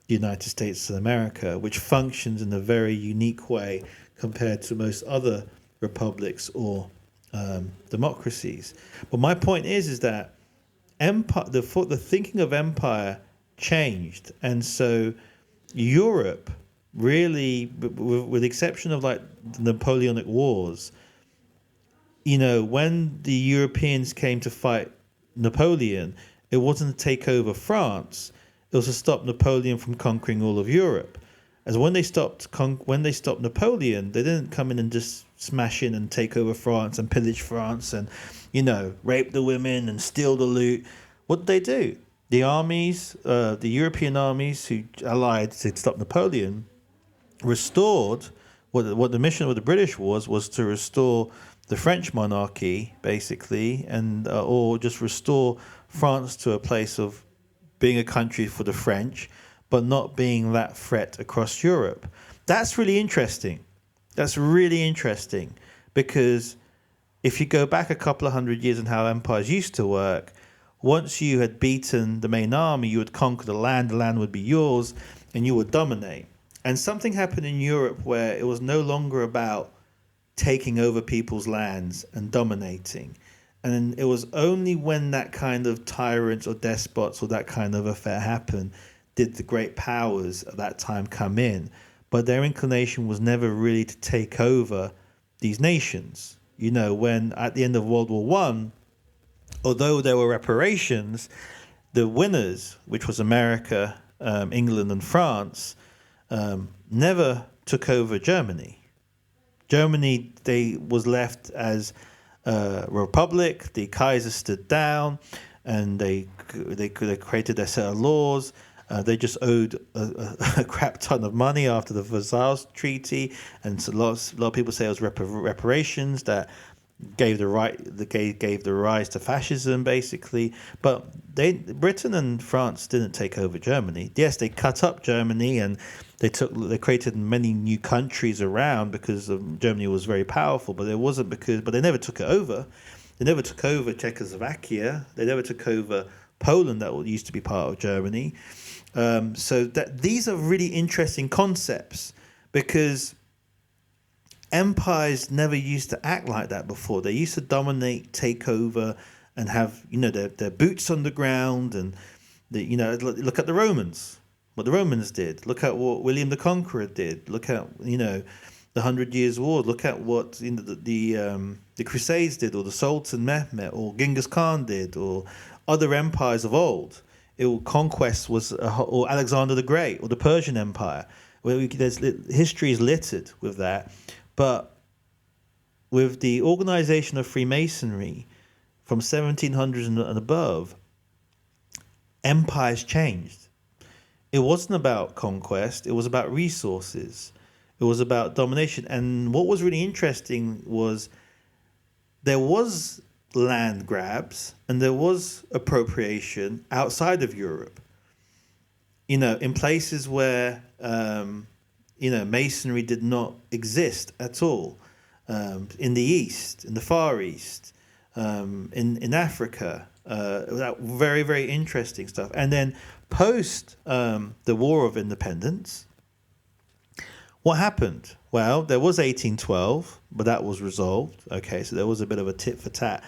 the United States of America, which functions in a very unique way compared to most other republics or democracies. But my point is that empire, the thinking of empire changed, and so Europe really, with the exception of like the Napoleonic Wars, when the Europeans came to fight Napoleon, it wasn't to take over France. It was to stop Napoleon from conquering all of Europe. As when they stopped Napoleon, they didn't come in and just smash in and take over France and pillage France and, rape the women and steal the loot. What did they do? The armies, the European armies who allied to stop Napoleon, restored what the mission of the British was to restore the French monarchy, basically, and or just restore France to a place of being a country for the French, but not being that threat across Europe. That's really interesting. That's really interesting, because if you go back a couple of hundred years and how empires used to work, once you had beaten the main army, you would conquer the land would be yours, and you would dominate. And something happened in Europe where it was no longer about taking over people's lands and dominating. And it was only when that kind of tyrants or despots or that kind of affair happened did the great powers of that time come in. But their inclination was never really to take over these nations. When at the end of World War One, although there were reparations, the winners, which was America, England and France, never took over Germany. Germany, they was left as a republic. The Kaiser stood down, and they created their set of laws. They just owed a crap ton of money after the Versailles Treaty, and so a lot of people say it was reparations that gave the rise to fascism, basically. But Britain and France didn't take over Germany. Yes, they cut up Germany, and they created many new countries around because Germany was very powerful. But they never took it over. They never took over Czechoslovakia. They never took over Poland, that used to be part of Germany. So that these are really interesting concepts, because empires never used to act like that before. They used to dominate, take over, and have their boots on the ground. And look at the Romans, what the Romans did. Look at what William the Conqueror did. Look at the 100 Years' War. Look at what the Crusades did, or the Sultan Mehmet, or Genghis Khan did, or other empires of old. Conquest was, or Alexander the Great, or the Persian Empire. History is littered with that. But with the organization of Freemasonry from 1700s and above, empires changed. It wasn't about conquest. It was about resources. It was about domination. And what was really interesting was there was land grabs and there was appropriation outside of Europe. In places where masonry did not exist at all, in the East, in the Far East, in Africa. That very, very interesting stuff. And then post the War of Independence, what happened? Well, there was 1812, but that was resolved. Okay, so there was a bit of a tit for tat.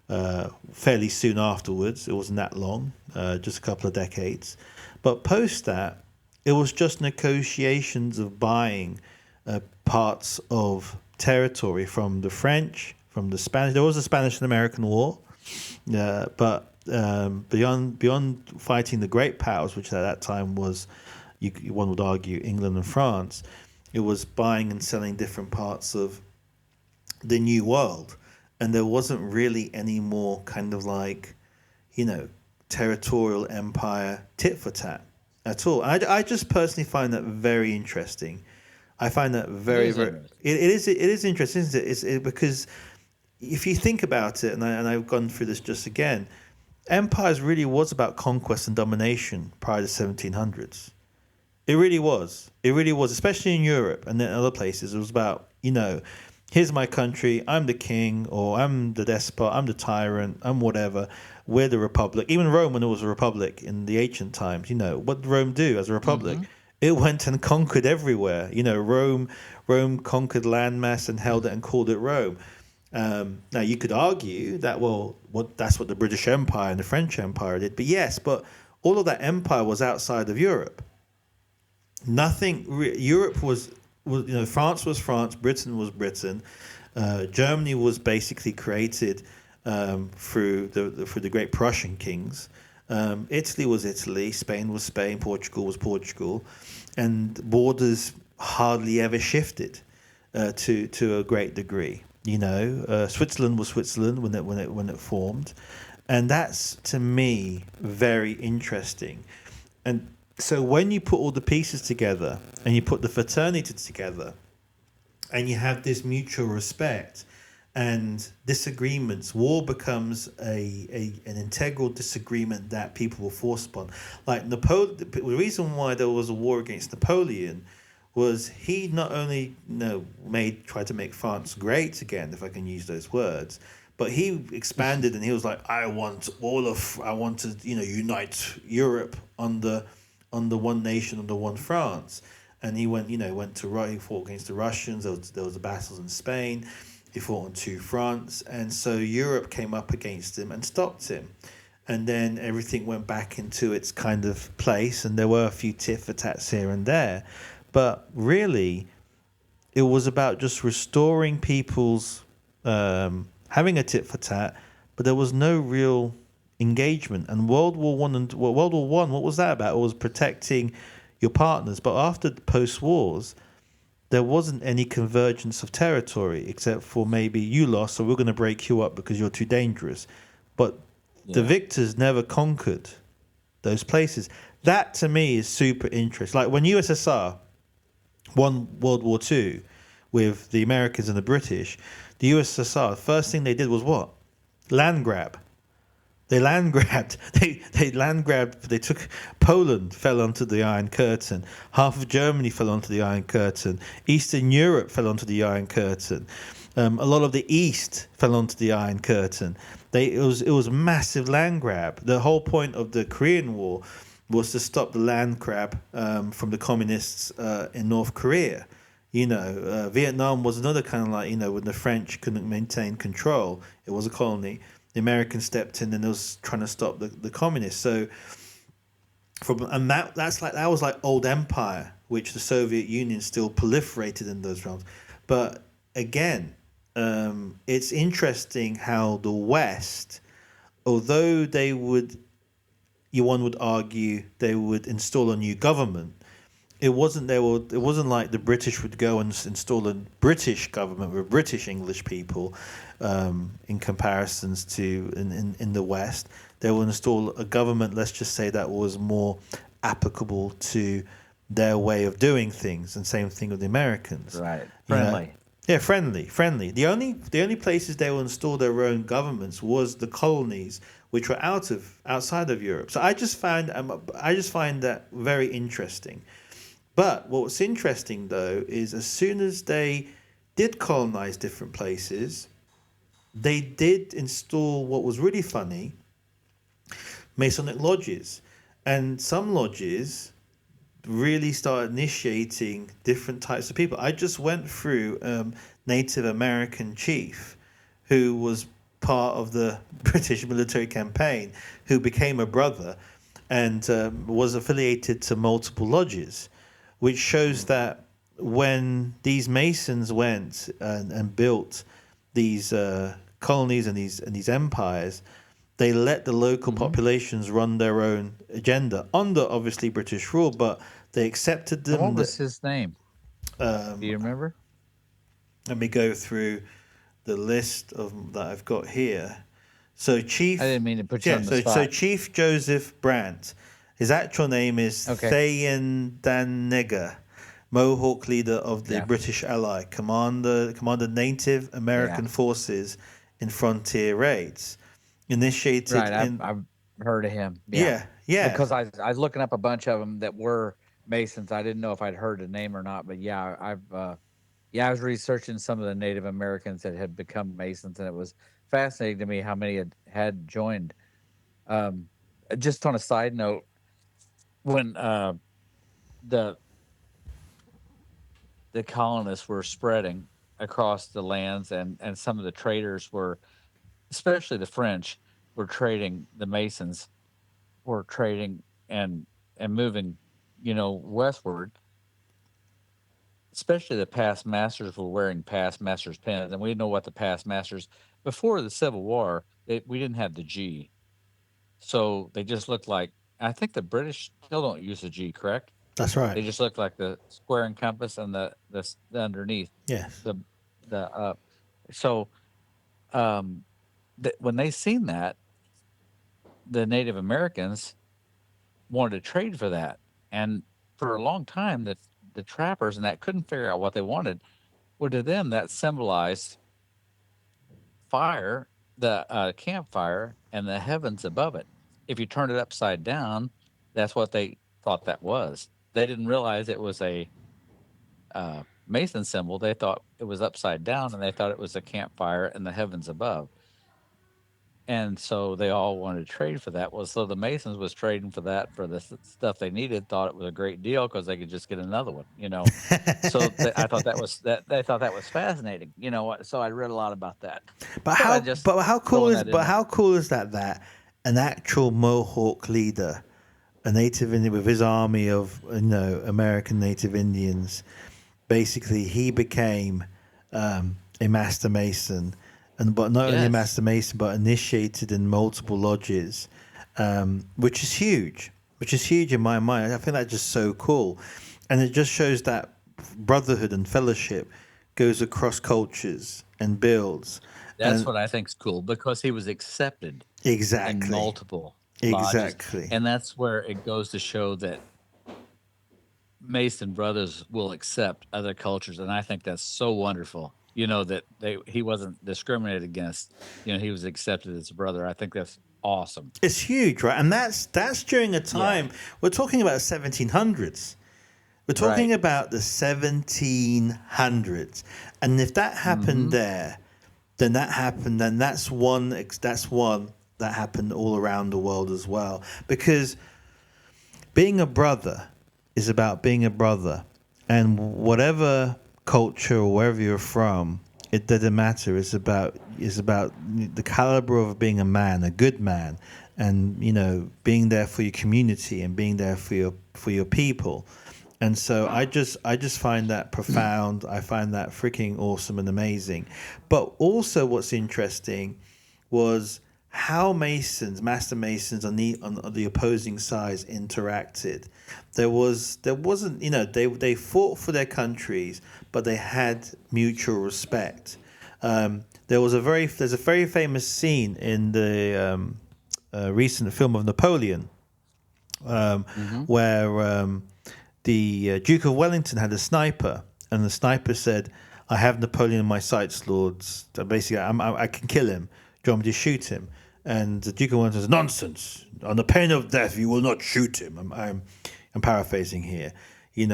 fairly soon afterwards. It wasn't that long, just a couple of decades. But post that, it was just negotiations of buying parts of territory from the French, from the Spanish. There was a Spanish and American War, but beyond fighting the great powers, which at that time was, one would argue, England and France, it was buying and selling different parts of the New World. And there wasn't really any more kind of like, territorial empire tit for tat at all. I just personally find that very interesting. I find that very, it is interesting, isn't it? It's because if you think about it, and I've gone through this just again, empires really was about conquest and domination prior to 1700s. It really was. It really was, especially in Europe and then other places. It was about, here's my country, I'm the king, or I'm the despot, I'm the tyrant, I'm whatever. We're the republic. Even Rome, when it was a republic in the ancient times, what did Rome do as a republic? Mm-hmm. It went and conquered everywhere. Rome conquered landmass and held it and called it Rome. Now, you could argue that, that's what the British Empire and the French Empire did. But all of that empire was outside of Europe. Europe was, France was France, Britain was Britain. Germany was basically created through the great Prussian kings. Italy was Italy, Spain was Spain, Portugal was Portugal, and borders hardly ever shifted to a great degree. Switzerland was Switzerland when it formed, and that's, to me, very interesting. And so when you put all the pieces together and you put the fraternity together, and you have this mutual respect and disagreements, war becomes an integral disagreement that people were forced upon. Like the reason why there was a war against Napoleon was he not only tried to make France great again, if I can use those words, but he expanded and he was like, I want to unite Europe under one nation, under one France. And he he fought against the Russians. There was the battles in Spain. He fought into France, and so Europe came up against him and stopped him. And then everything went back into its kind of place, and there were a few tit for tats here and there. But really, it was about just restoring people's having a tit for tat, but there was no real engagement. And World War One, what was that about? It was protecting your partners. But after the post-wars, there wasn't any convergence of territory, except for maybe you lost, so we're going to break you up because you're too dangerous. But the victors never conquered those places. That, to me, is super interesting. Like when USSR won World War II with the Americans and the British, the USSR, the first thing they did was what? Land grab. They land grabbed. They land grabbed. They took Poland, fell onto the Iron Curtain. Half of Germany fell onto the Iron Curtain. Eastern Europe fell onto the Iron Curtain. A lot of the East fell onto the Iron Curtain. It was a massive land grab. The whole point of the Korean War was to stop the land grab from the communists in North Korea. Vietnam was another kind of like, when the French couldn't maintain control, it was a colony. The Americans stepped in and it was trying to stop the communists. So that was like old empire, which the Soviet Union still proliferated in those realms. But again, it's interesting how the West, although one would argue they would install a new government, it wasn't like the British would go and install a British government with British English people. In comparisons to in the West, they will install a government, let's just say, that was more applicable to their way of doing things, and same thing with the Americans. Right, friendly. Friendly. The only places they will install their own governments was the colonies, which were outside of Europe. So I just find that very interesting. But what's interesting though is as soon as they did colonize different places, they did install what was really funny, Masonic lodges. And some lodges really started initiating different types of people. I just went through Native American chief who was part of the British military campaign who became a brother and was affiliated to multiple lodges, which shows that when these Masons went and built these colonies and these empires, they let the local populations run their own agenda under obviously British rule, but they accepted them. And what was his name? Do you remember? Let me go through the list of that I've got here. So Chief, I didn't mean to put you on the spot. So Chief Joseph Brandt, his actual name is Thayen Danega, Mohawk leader of the British ally, commanded Native American forces in frontier raids, initiated. Right, I've heard of him. Yeah. Because I was looking up a bunch of them that were Masons. I didn't know if I'd heard the name or not, but I was researching some of the Native Americans that had become Masons, and it was fascinating to me how many had joined. Just on a side note, when the colonists were spreading across the lands, and some of the traders were, especially the French, were trading, the Masons were trading and moving, westward. Especially the past masters were wearing past masters pins, and we know what the past masters, before the Civil War, we didn't have the G, so they just looked like. I think the British still don't use the G, correct? That's right. They just look like the square and compass and the underneath. Yes. So when they seen that, the Native Americans wanted to trade for that, and for a long time, the trappers and that couldn't figure out what they wanted. Well, to them, that symbolized fire, the campfire, and the heavens above it. If you turn it upside down, that's what they thought that was. They didn't realize it was a Mason symbol. They thought it was upside down, and they thought it was a campfire and the heavens above. And so they all wanted to trade for that. Well, so the Masons was trading for that, for the stuff they needed, thought it was a great deal because they could just get another one, So I thought that was they thought that was fascinating, So I read a lot about that. But how cool is that an actual Mohawk leader, a Native Indian with his army of American Native Indians, basically he became a Master Mason. But not only a Master Mason, but initiated in multiple lodges, which is huge in my mind. I think that's just so cool. And it just shows that brotherhood and fellowship goes across cultures and builds. That's what I think is cool, because he was accepted in multiple lodges. And that's where it goes to show that Mason brothers will accept other cultures. And I think that's so wonderful. That he wasn't discriminated against. He was accepted as a brother. I think that's awesome. It's huge, right? And that's during a time, we're talking about 1700s. We're talking about the 1700s. And if that happened there, then that's one that happened all around the world as well. Because being a brother is about being a brother. And whatever culture or wherever you're from, it doesn't matter. It's about the caliber of being a man, a good man, and being there for your community and being there for your people. And so I just find that profound. I find that freaking awesome and amazing. But also, what's interesting was how Master Masons on the opposing sides interacted. There wasn't they fought for their countries, but they had mutual respect. There's a very famous scene in the recent film of Napoleon, where the Duke of Wellington had a sniper, and the sniper said, "I have Napoleon in my sights, lords. So basically, I can kill him. Do you want me to shoot him?" And the Duke of Wellington says, "Nonsense! On the pain of death, you will not shoot him." I'm paraphrasing here. It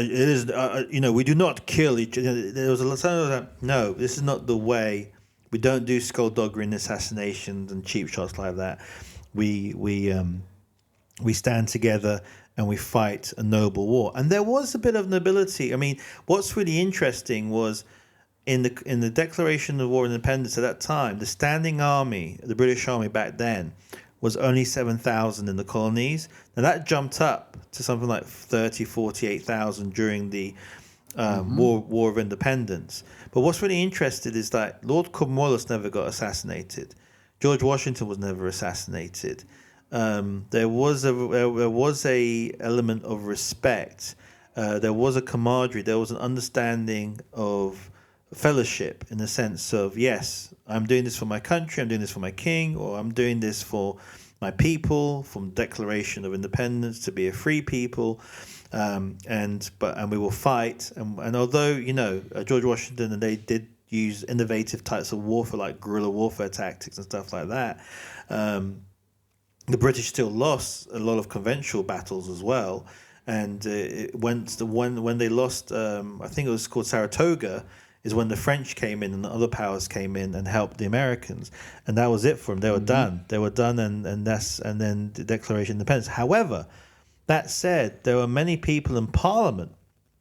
is. We do not kill each other. There was a lot of that. No, this is not the way. We don't do skullduggery and assassinations and cheap shots like that. We stand together and we fight a noble war. And there was a bit of nobility. I mean, what's really interesting was in the Declaration of War of Independence at that time, the standing army, the British Army back then, was only 7,000 in the colonies. Now that jumped up to something like 30, 48,000 during the War of Independence. But what's really interesting is that Lord Cornwallis never got assassinated. George Washington was never assassinated. There was a element of respect. There was a camaraderie. There was an understanding of fellowship in the sense of, yes, I'm doing this for my country, I'm doing this for my king, or I'm doing this for my people, from Declaration of Independence to be a free people, and we will fight. And although George Washington and they did use innovative types of warfare like guerrilla warfare tactics and stuff like that, the British still lost a lot of conventional battles as well. And when they lost, I think it was called Saratoga, is when the French came in and the other powers came in and helped the Americans, and that was it for them. They were done. They were done, and then the Declaration of Independence. However, that said, there were many people in Parliament,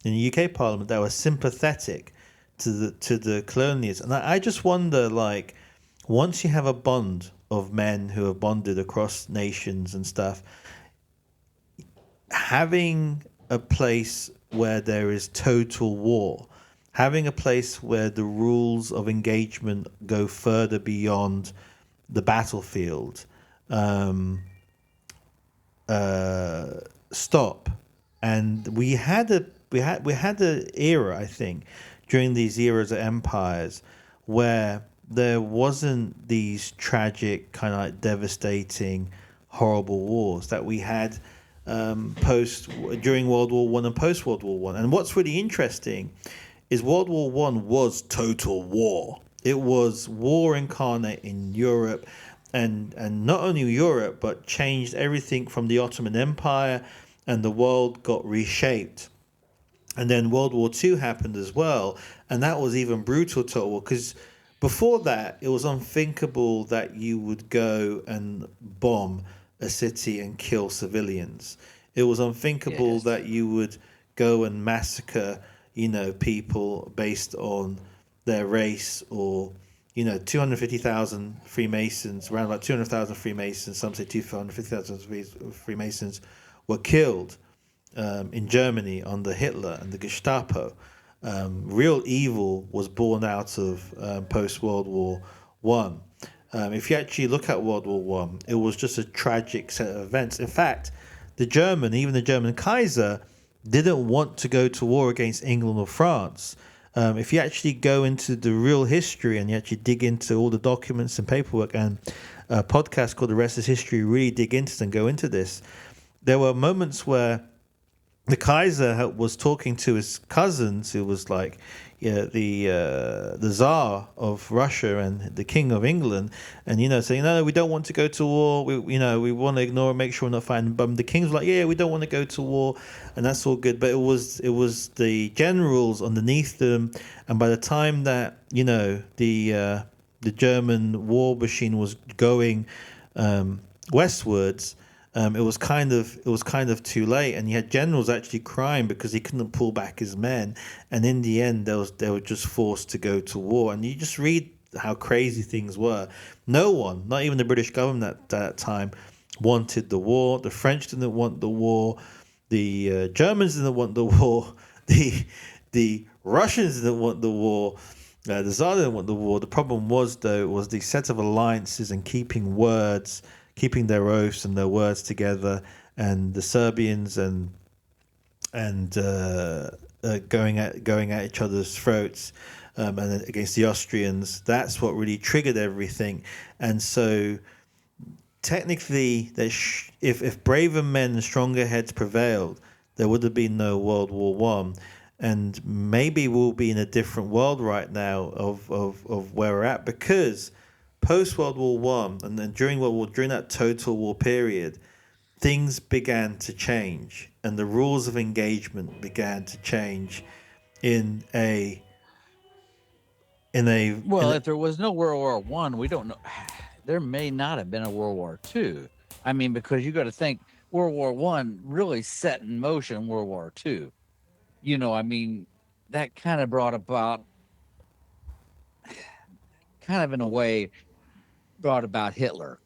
in the UK Parliament, that were sympathetic to the colonialists, and I just wonder, like, once you have a bond of men who have bonded across nations and stuff, having a place where there is total war, having a place where the rules of engagement go further beyond the battlefield, stop. And we had an era, I think, during these eras of empires where there wasn't these tragic, kind of like devastating, horrible wars that we had during World War One and post World War One. And what's really interesting is World War One was total war. It was war incarnate in Europe, and not only Europe, but changed everything from the Ottoman Empire, and the world got reshaped. And then World War Two happened as well, and that was even brutal total war, because before that it was unthinkable that you would go and bomb a city and kill civilians. It was unthinkable that you would go and massacre people based on their race, or 250,000 Freemasons, around about 200,000 Freemasons, some say 250,000 Freemasons were killed in Germany under Hitler and the Gestapo. Real evil was born out of post-World War One. If you actually look at World War One, it was just a tragic set of events. In fact, even the German Kaiser, didn't want to go to war against England or France. If you actually go into the real history and you actually dig into all the documents and paperwork, and a podcast called The Rest is History really dig into it and go into this, there were moments where the Kaiser was talking to his cousins, who was like the Tsar of Russia and the King of England, and saying, no, we don't want to go to war. We want to ignore, make sure we're not fighting. But the King's like, yeah, we don't want to go to war, and that's all good. But it was the generals underneath them, and by the time that the German war machine was going westwards, it was kind of too late, and you had generals actually crying because he couldn't pull back his men, and in the end they were just forced to go to war. And you just read how crazy things were. No one, not even the British government at that time, wanted the war. The French didn't want the war. The Germans didn't want the war. The Russians didn't want the war. The Tsar didn't want the war. The problem was the set of alliances and keeping words, keeping their oaths and their words together, and the Serbians and going at each other's throats, and against the Austrians. That's what really triggered everything. And so technically, if braver men and stronger heads prevailed, there would have been no World War One. And maybe we'll be in a different world right now of where we're at, because post World War One and then during that total war period, things began to change, and the rules of engagement began to change If there was no World War One, we don't know. There may not have been a World War Two. I mean, because you got to think World War One really set in motion World War Two. I mean, that kind of brought about kind of in a way brought about Hitler,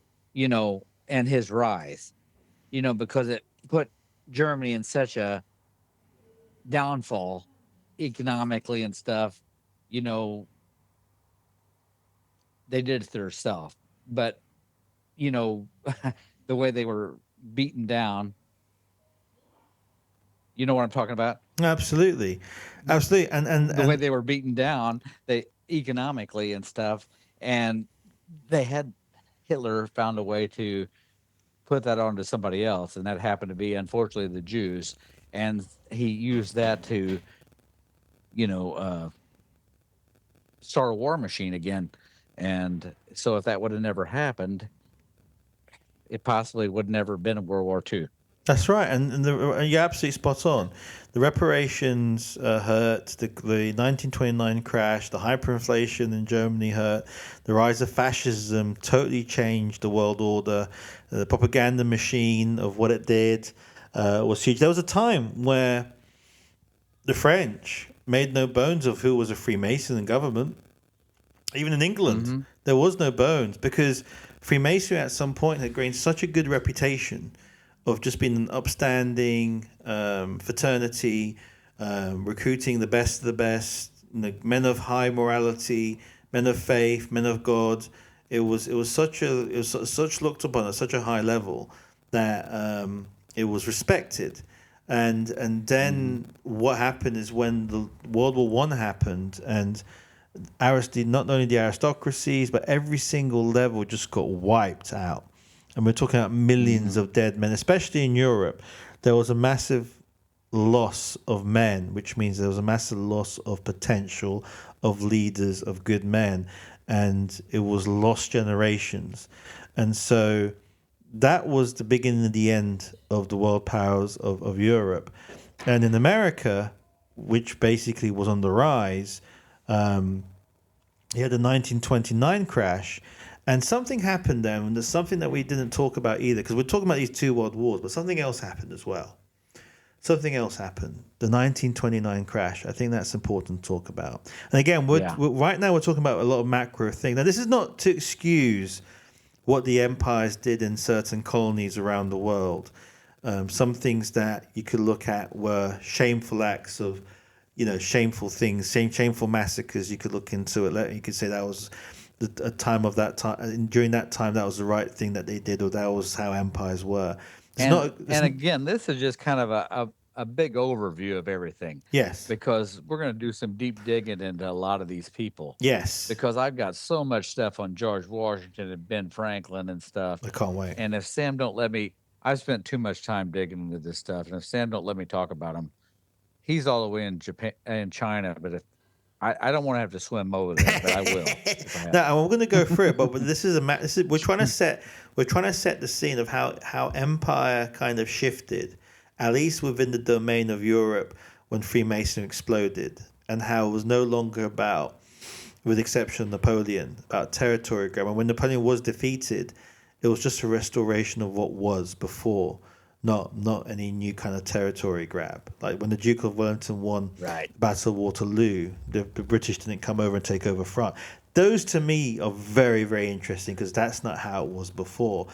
and his rise, because it put Germany in such a downfall economically and stuff. You know, they did it to themselves, but you know, the way they were beaten down. You know what I'm talking about? Absolutely, absolutely, The way they were beaten down, they economically and stuff, and they had Hitler found a way to put that onto somebody else, and that happened to be, unfortunately, the Jews, and he used that to, you know, uh, start a war machine again. And so, if that would have never happened, it possibly would never have been a World War II. That's right, and you're absolutely spot on. The reparations hurt. The 1929 crash, the hyperinflation in Germany hurt. The rise of fascism totally changed the world order. The propaganda machine of what it did was huge. There was a time where the French made no bones of who was a Freemason in government. Even in England, there was no bones because Freemasonry at some point had gained such a good reputation of just being an upstanding fraternity, recruiting the best of the best, men of high morality, men of faith, men of God. It was such looked upon at such a high level that it was respected. And then what happened is when the World War One happened, and not only the aristocracies but every single level just got wiped out. And we're talking about millions of dead men, especially in Europe. There was a massive loss of men, which means there was a massive loss of potential, of leaders, of good men. And it was lost generations. And so that was the beginning of the end of the world powers of Europe. And in America, which basically was on the rise, you had the 1929 crash. And something happened then, and there's something that we didn't talk about either, because we're talking about these two world wars, but something else happened as well. Something else happened. The 1929 crash. I think that's important to talk about. And again, right now we're talking about a lot of macro things. Now, this is not to excuse what the empires did in certain colonies around the world. Some things that you could look at were shameful acts of, shameful things, shameful massacres. You could look into it. You could say that was a time of that time. During that time, that was the right thing that they did, or that was how empires were. Again, this is just kind of a big overview of everything. Yes. Because we're going to do some deep digging into a lot of these people. Yes. Because I've got so much stuff on George Washington and Ben Franklin and stuff. I can't wait. And if Sam don't let me, I've spent too much time digging into this stuff. And if Sam don't let me talk about him, he's all the way in Japan and China. But if I don't want to have to swim over there, but I will. No, we're going to go through it, but we're trying to set the scene of how empire kind of shifted, at least within the domain of Europe when Freemasonry exploded, and how it was no longer about, with the exception of Napoleon, about territory grab. And when Napoleon was defeated, it was just a restoration of what was before. Not any new kind of territory grab. Like when the Duke of Wellington won the Battle of Waterloo, the British didn't come over and take over France. Those to me are very, very interesting because that's not how it was before.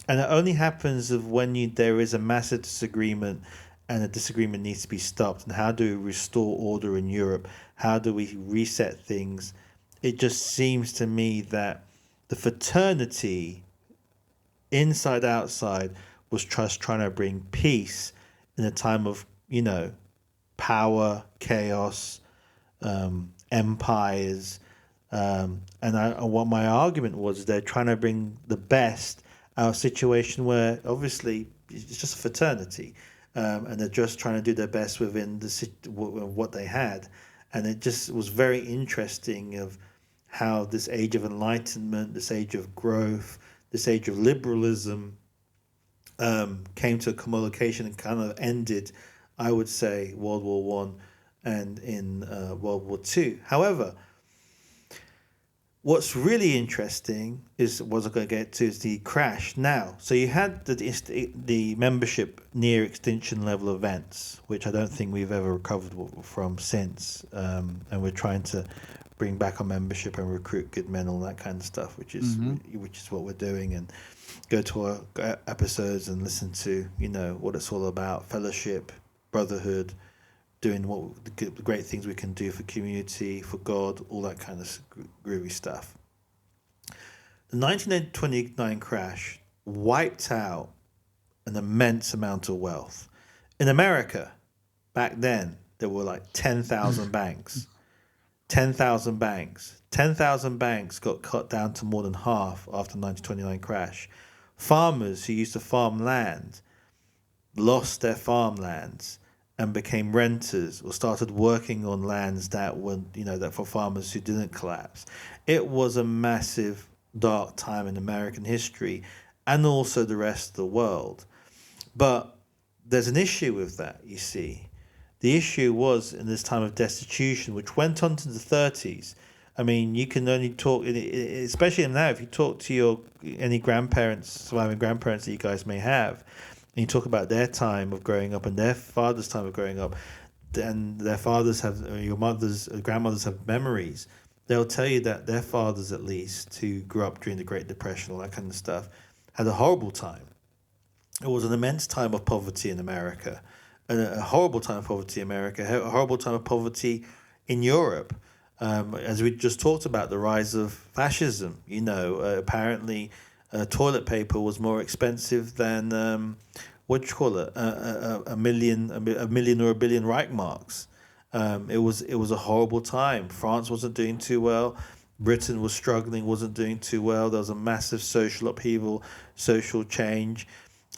And it only happens when there is a massive disagreement and the disagreement needs to be stopped. And how do we restore order in Europe? How do we reset things? It just seems to me that the fraternity, inside, outside, was just trying to bring peace in a time of, power, chaos, empires. What my argument was, they're trying to bring the best out of a situation where obviously it's just a fraternity. And they're just trying to do their best within what they had. And it just was very interesting of how this age of enlightenment, this age of growth, this age of liberalism, came to a culmination and kind of ended, I would say, World War One and in World War Two. However, what's really interesting is what I'm going to get to is the crash. Now, so you had the membership near extinction level events, which I don't think we've ever recovered from since, and we're trying to bring back our membership and recruit good men, all that kind of stuff, which is what we're doing. And go to our episodes and listen to, what it's all about: fellowship, brotherhood, doing the great things we can do for community, for God, all that kind of groovy stuff. The 1929 crash wiped out an immense amount of wealth. In America, back then, there were like 10,000 banks. 10,000 banks. 10,000 banks got cut down to more than half after the 1929 crash. Farmers who used to farm land lost their farmlands and became renters or started working on lands that were, that for farmers who didn't collapse. It was a massive dark time in American history and also the rest of the world. But there's an issue with that, you see. The issue was in this time of destitution, which went on to the 30s. I mean, you can only talk, especially now, if you talk to any surviving grandparents that you guys may have, and you talk about their time of growing up and their father's time of growing up, and their fathers your grandmothers have memories, they'll tell you that their fathers, at least, who grew up during the Great Depression, all that kind of stuff, had a horrible time. It was an immense time of poverty in America, a horrible time of poverty in America, a horrible time of poverty in Europe. As we just talked about, the rise of fascism. Apparently toilet paper was more expensive than a million or a billion Reichmarks. It was a horrible time. France wasn't doing too well. Britain was struggling, wasn't doing too well. There was a massive social upheaval, social change,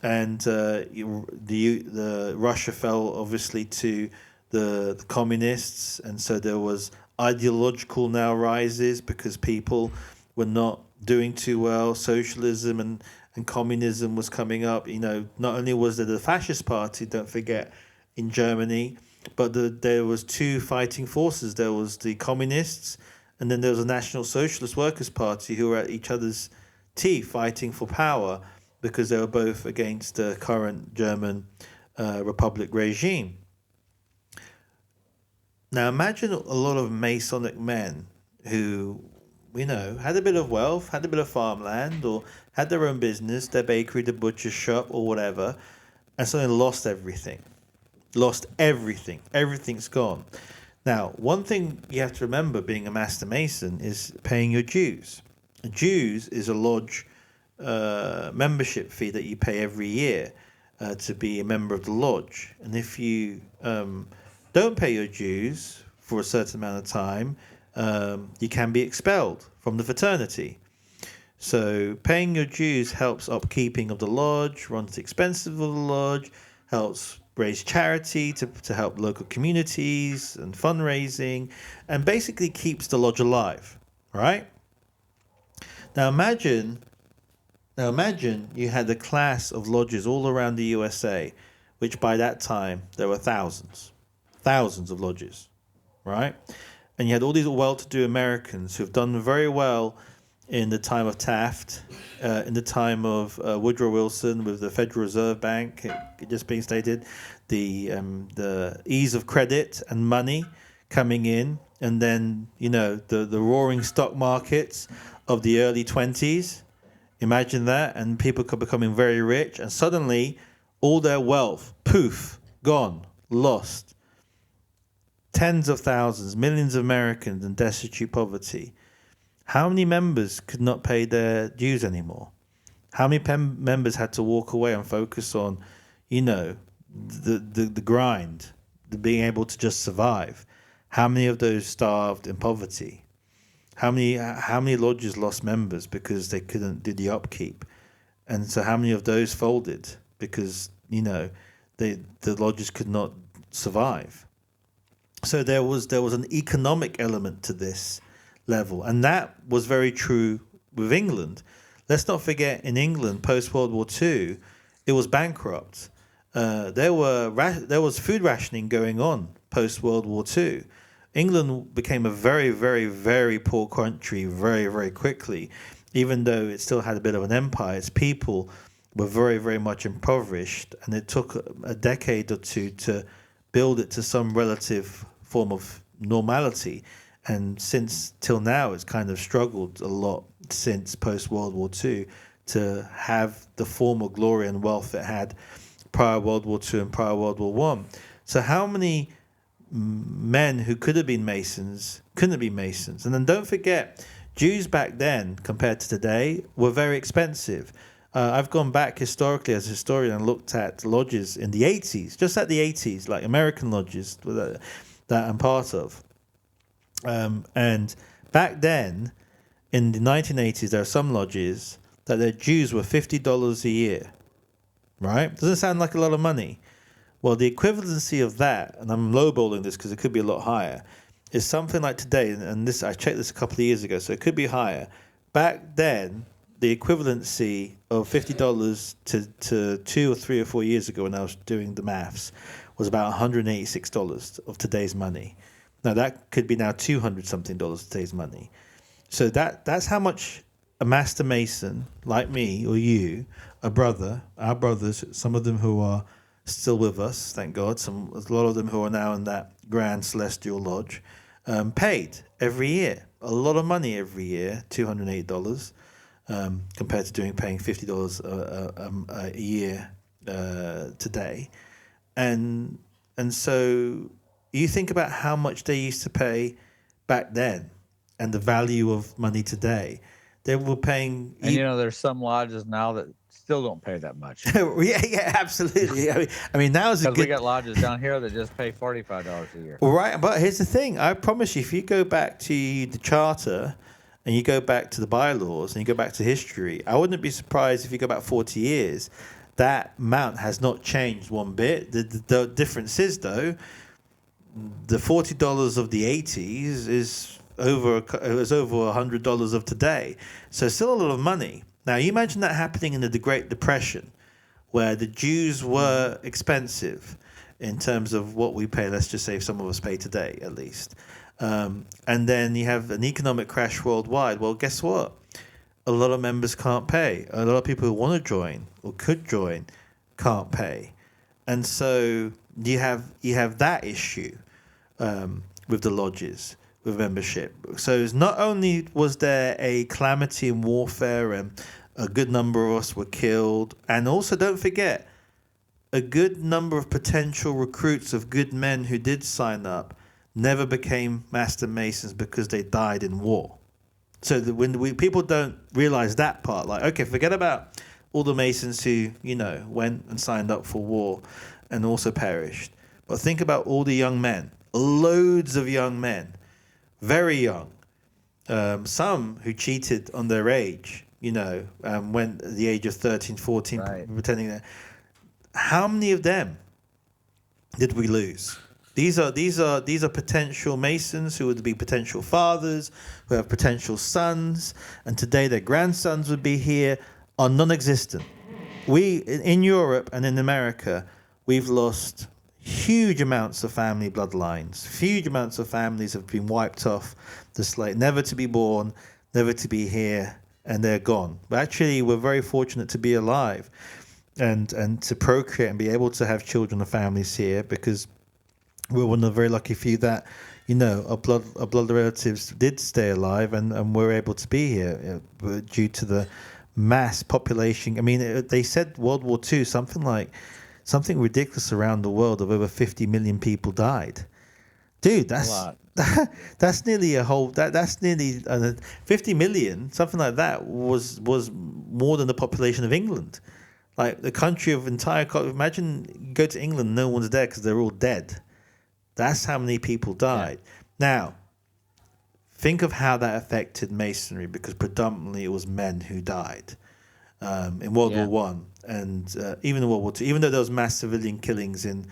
and the Russia fell obviously to the communists, and so there was ideological now rises because people were not doing too well. Socialism and communism was coming up. Not only was there the fascist party, don't forget, in Germany, but there was two fighting forces. There was the communists, and then there was a National Socialist Workers' Party who were at each other's teeth fighting for power because they were both against the current German Republic regime. Now imagine a lot of Masonic men who, had a bit of wealth, had a bit of farmland, or had their own business, their bakery, the butcher's shop, or whatever, and suddenly lost everything. Lost everything. Everything's gone. Now, one thing you have to remember being a Master Mason is paying your dues. Dues is a lodge membership fee that you pay every year to be a member of the lodge. And if you don't pay your dues for a certain amount of time, you can be expelled from the fraternity. So paying your dues helps upkeeping of the lodge, runs the expenses of the lodge, helps raise charity to help local communities and fundraising, and basically keeps the lodge alive, right? Now imagine you had a class of lodges all around the USA, which by that time there were thousands of lodges, right? And you had all these well-to-do Americans who've done very well in the time of Taft, in the time of Woodrow Wilson with the Federal Reserve Bank, just being stated, the ease of credit and money coming in, and then the roaring stock markets of the early 20s. Imagine that, and people becoming very rich, and suddenly all their wealth, poof, gone, lost. Tens of thousands, millions of Americans in destitute poverty. How many members could not pay their dues anymore? How many members had to walk away and focus on, the grind, the being able to just survive? How many of those starved in poverty? How many lodges lost members because they couldn't do the upkeep? And so how many of those folded because, the lodges could not survive? So there was an economic element to this level, and that was very true with England. Let's not forget, in England post World War II, it was bankrupt. There was food rationing going on post World War II. England became a very, very, very poor country very, very quickly, even though it still had a bit of an empire. Its people were very, very much impoverished, and it took a decade or two to build it to some relative form of normality. and since till now, it's kind of struggled a lot since post World War II to have the former glory and wealth it had prior World War II and prior World War One. So how many men who could have been Masons couldn't be Masons? And then don't forget, Jews back then compared to today were very expensive. I've gone back historically as a historian and looked at lodges in the 80s, just at the 80s, like American lodges that I'm part of. And back then, in the 1980s, there are some lodges that their dues were $50 a year, right? Doesn't sound like a lot of money. Well, the equivalency of that, and I'm lowballing this because it could be a lot higher, is something like today, and this I checked this a couple of years ago, so it could be higher. Back then, the equivalency of $50 to 2 or 3 or 4 years ago when I was doing the maths was about $186 of today's money. Now, that could be now $200-something today's money. So that's how much a master mason like me or you, our brothers, some of them who are still with us, thank God, a lot of them who are now in that Grand Celestial Lodge, paid every year. A lot of money every year, $208, compared to paying $50 a year today. And so you think about how much they used to pay back then and the value of money today. They were paying... And, there's some lodges now that still don't pay that much. yeah, absolutely. I mean now is a good... Because we got lodges down here that just pay $45 a year. Right, but here's the thing. I promise you, if you go back to the charter and you go back to the bylaws and you go back to history, I wouldn't be surprised if you go back 40 years, that amount has not changed one bit. The difference is, though, the $40 of the 80s is over $100 of today. So still a lot of money. Now, you imagine that happening in the Great Depression, where the Jews were expensive in terms of what we pay. Let's just say some of us pay today, at least. And then you have an economic crash worldwide. Well, guess what? A lot of members can't pay. A lot of people who want to join or could join can't pay. And so you have that issue with the lodges, with membership. So it's not only was there a calamity in warfare and a good number of us were killed, and also don't forget, a good number of potential recruits of good men who did sign up never became Master Masons because they died in war. So that when people don't realize that part, like, okay, forget about all the Masons who, went and signed up for war and also perished. But think about all the young men, loads of young men, very young. Some who cheated on their age, went at the age of 13, 14, right, pretending that. How many of them did we lose? These are potential Masons who would be potential fathers, who have potential sons, and today their grandsons would be here, are non-existent. We, in Europe and in America, we've lost huge amounts of family bloodlines. Huge amounts of families have been wiped off the slate, never to be born, never to be here, and they're gone. But actually, we're very fortunate to be alive and to procreate and be able to have children and families here, because we're one of the very lucky few that, our blood relatives did stay alive and we're able to be here due to the mass population. I mean, they said World War II, something ridiculous around the world of over 50 million people died. Dude, that's nearly a whole. That's nearly 50 million. Something like that was more than the population of England. Like the country of entire. Imagine you go to England, no one's there because they're all dead. That's how many people died. Yeah. Now, think of how that affected Masonry, because predominantly it was men who died in World War One, and even in World War Two. Even though there was mass civilian killings in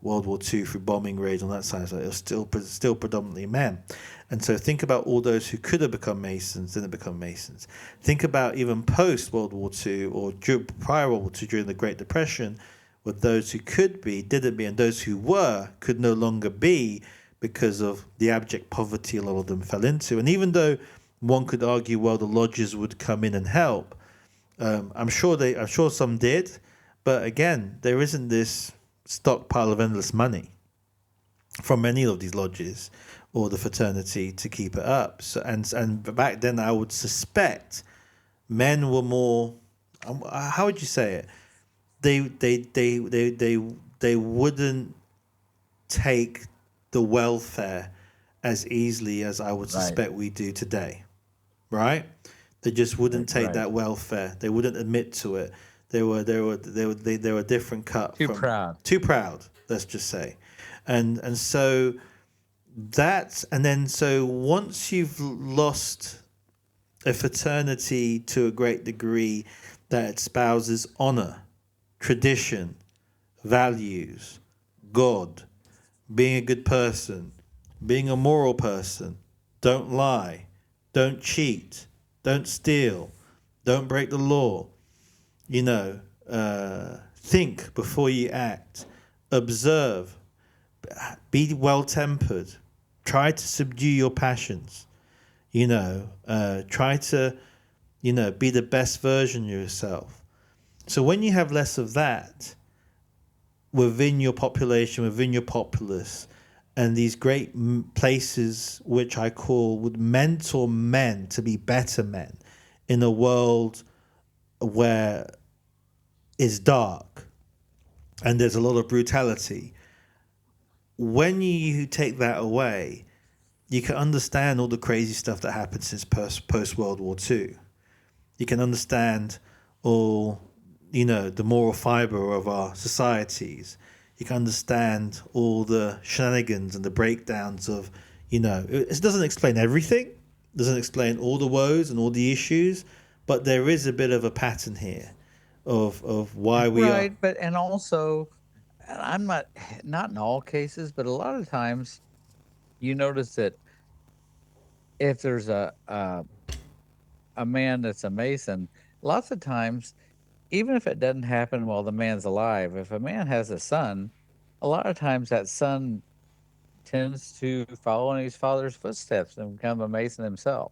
World War II through bombing raids on that side, so it was still predominantly men. And so think about all those who could have become Masons, didn't become Masons. Think about even post World War II or prior World War II during the Great Depression, with those who could be, didn't be, and those who were could no longer be because of the abject poverty a lot of them fell into. And even though one could argue, well, the lodges would come in and help, I'm sure some did, but again, there isn't this stockpile of endless money from many of these lodges or the fraternity to keep it up. So and back then, I would suspect men were more. How would you say it? They wouldn't take the welfare as easily as I would suspect we do today, right? They just wouldn't take that welfare. They wouldn't admit to it. They were a different cut. Too proud. Let's just say, and so that's and then so once you've lost a fraternity to a great degree that espouses honor, tradition, values, God, being a good person, being a moral person, don't lie, don't cheat, don't steal, don't break the law, think before you act, observe, be well-tempered, try to subdue your passions, try to, be the best version of yourself. So when you have less of that within your population, within your populace, and these great places which I call would mentor men to be better men in a world where it's dark and there's a lot of brutality. When you take that away, you can understand all the crazy stuff that happened since post-World War II. You can understand all, the moral fiber of our societies. You can understand all the shenanigans and the breakdowns of, it doesn't explain everything. It doesn't explain all the woes and all the issues, but there is a bit of a pattern here of why we are. Right, but and also, I'm not in all cases, but a lot of times you notice that if there's a man that's a Mason, lots of times, even if it doesn't happen while the man's alive, if a man has a son, a lot of times that son tends to follow in his father's footsteps and become a Mason himself.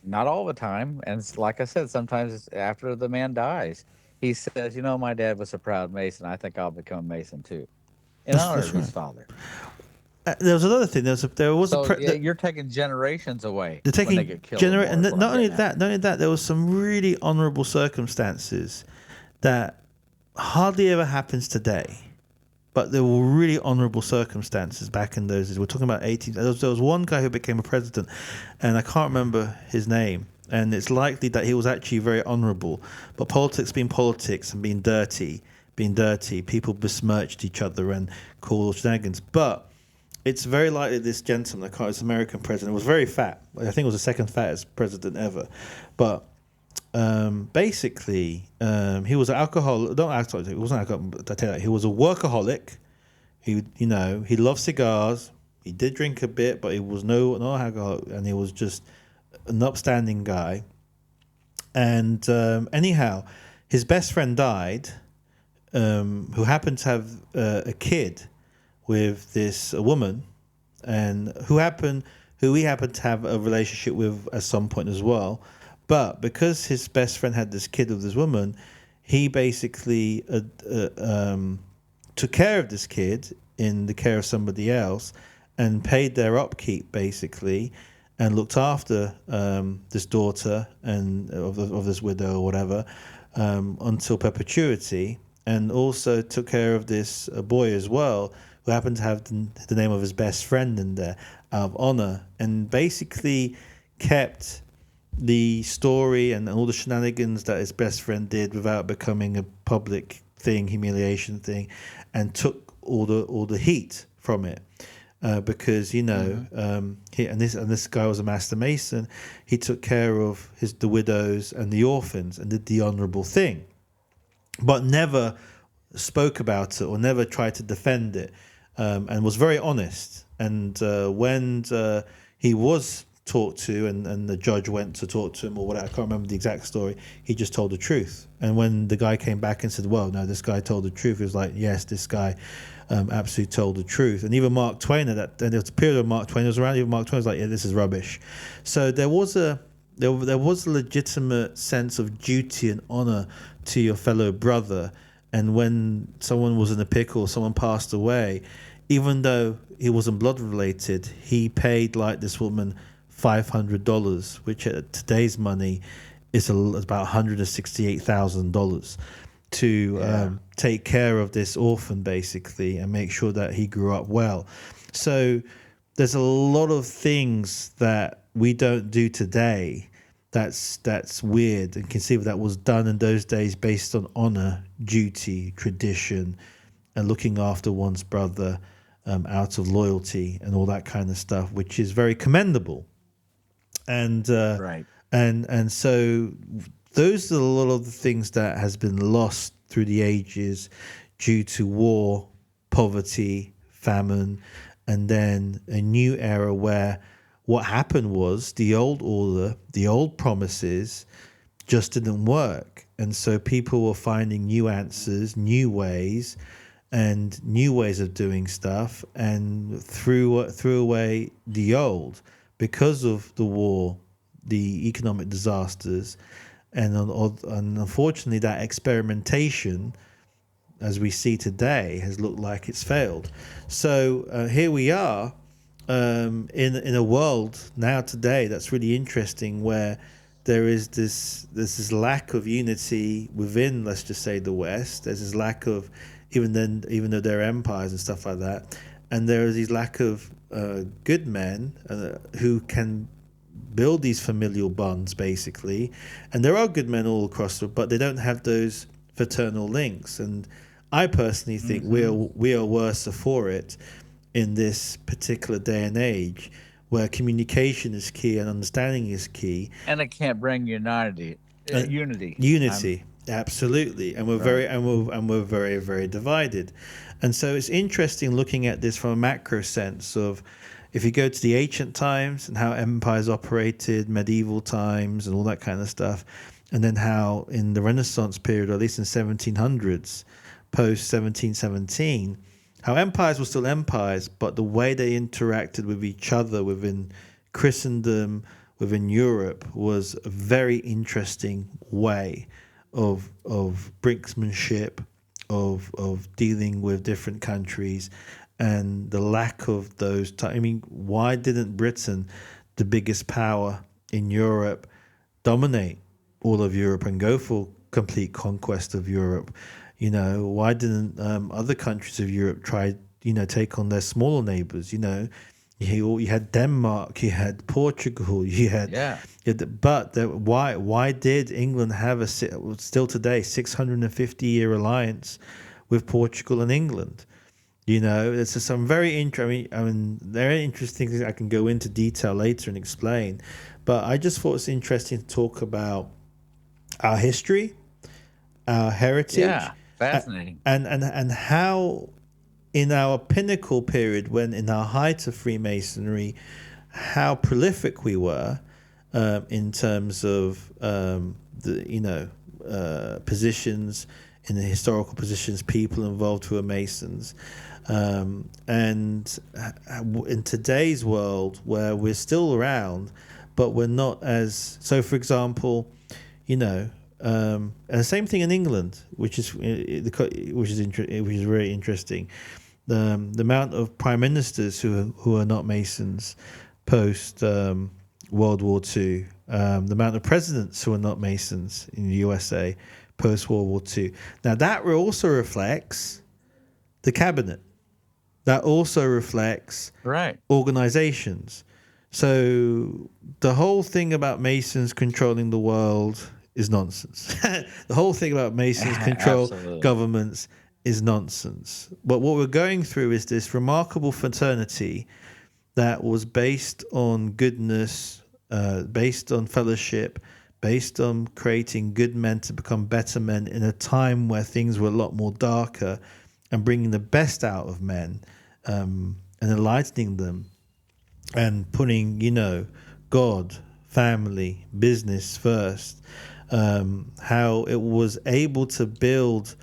Not all the time. And like I said, sometimes it's after the man dies, he says, my dad was a proud Mason. I think I'll become a Mason too. In honor of his father. There was another thing. You're taking generations away. They're taking when they get killed. and not only that, there was some really honourable circumstances that hardly ever happens today, but there were really honourable circumstances back in those days. We're talking about 18. There was one guy who became a president, and I can't remember his name. And it's likely that he was actually very honourable, but politics being politics and being dirty, people besmirched each other and called shenanigans. But it's very likely this gentleman, this American president, was very fat. I think it was the second fattest president ever. But basically, he was an alcoholic. Not alcoholic. He wasn't alcoholic. I tell you that. He was a workaholic. He loved cigars. He did drink a bit, but he was no alcoholic, and he was just an upstanding guy. And anyhow, his best friend died, who happened to have a kid with this woman, and who he happened to have a relationship with at some point as well. But because his best friend had this kid with this woman, he basically took care of this kid in the care of somebody else and paid their upkeep basically, and looked after this daughter and of this widow or whatever until perpetuity, and also took care of this boy as well, who happened to have the name of his best friend in there out of honor, and basically kept the story and all the shenanigans that his best friend did without becoming a public thing, humiliation thing, and took all the heat from it. Because this guy was a master Mason. He took care of the widows and the orphans and did the honourable thing, but never spoke about it or never tried to defend it, and was very honest. And when he was talked to and the judge went to talk to him or whatever, I can't remember the exact story, he just told the truth. And when the guy came back and said, well, no, this guy told the truth, he was like, yes, this guy absolutely told the truth. And even Mark Twain, and there was a period of Mark Twain was around, even Mark Twain was like, yeah, this is rubbish. So there was a legitimate sense of duty and honor to your fellow brother. And when someone was in a pickle, someone passed away, even though it wasn't blood related, he paid like this woman $500, which at today's money is about $168,000 to take care of this orphan, basically, and make sure that he grew up well. So there's a lot of things that we don't do today that's weird and conceivable that was done in those days based on honor, duty, tradition, and looking after one's brother out of loyalty and all that kind of stuff, which is very commendable. And right. And so those are a lot of the things that has been lost through the ages due to war, poverty, famine, and then a new era where what happened was the old order, the old promises just didn't work. And so people were finding new answers, new ways, and new ways of doing stuff, and threw away the old because of the war, the economic disasters, and unfortunately that experimentation, as we see today, has looked like it's failed. So here we are in a world now today that's really interesting, where there is this lack of unity within, let's just say, the West. There's this lack of, even though they're empires and stuff like that, and there is this lack of good men who can build these familial bonds, basically. And there are good men all across but they don't have those fraternal links. And I personally think we are worse for it in this particular day and age, where communication is key and understanding is key. And it can't bring unity. Absolutely. And we're very, very divided. And so it's interesting looking at this from a macro sense of, if you go to the ancient times and how empires operated, medieval times and all that kind of stuff, and then how in the Renaissance period, or at least in 1700s, post 1717, how empires were still empires, but the way they interacted with each other within Christendom, within Europe, was a very interesting way of brinksmanship, of dealing with different countries, and the lack of those. I mean, why didn't Britain, the biggest power in Europe, dominate all of Europe and go for complete conquest of Europe? Why didn't other countries of Europe try, take on their smaller neighbors? You had Denmark, you had Portugal, why did England have still today 650-year alliance with Portugal and England? It's just some very interesting. I mean, there are interesting things I can go into detail later and explain, but I just thought it's interesting to talk about our history, our heritage. Yeah, fascinating. And how, in our pinnacle period, when in our height of Freemasonry, how prolific we were in terms of positions, in the historical positions, people involved who are Masons. And in today's world, where we're still around, but we're not as so. For example, and the same thing in England, which is very interesting. The amount of prime ministers who are not Masons post World War II, the amount of presidents who are not Masons in the USA post World War II. Now that also reflects the cabinet. That also reflects organizations. So the whole thing about Masons controlling the world is nonsense. The whole thing about Masons control governments is nonsense. But what we're going through is this remarkable fraternity that was based on goodness, based on fellowship, based on creating good men to become better men in a time where things were a lot more darker, and bringing the best out of men, and enlightening them, and putting, God, family, business first. How it was able to build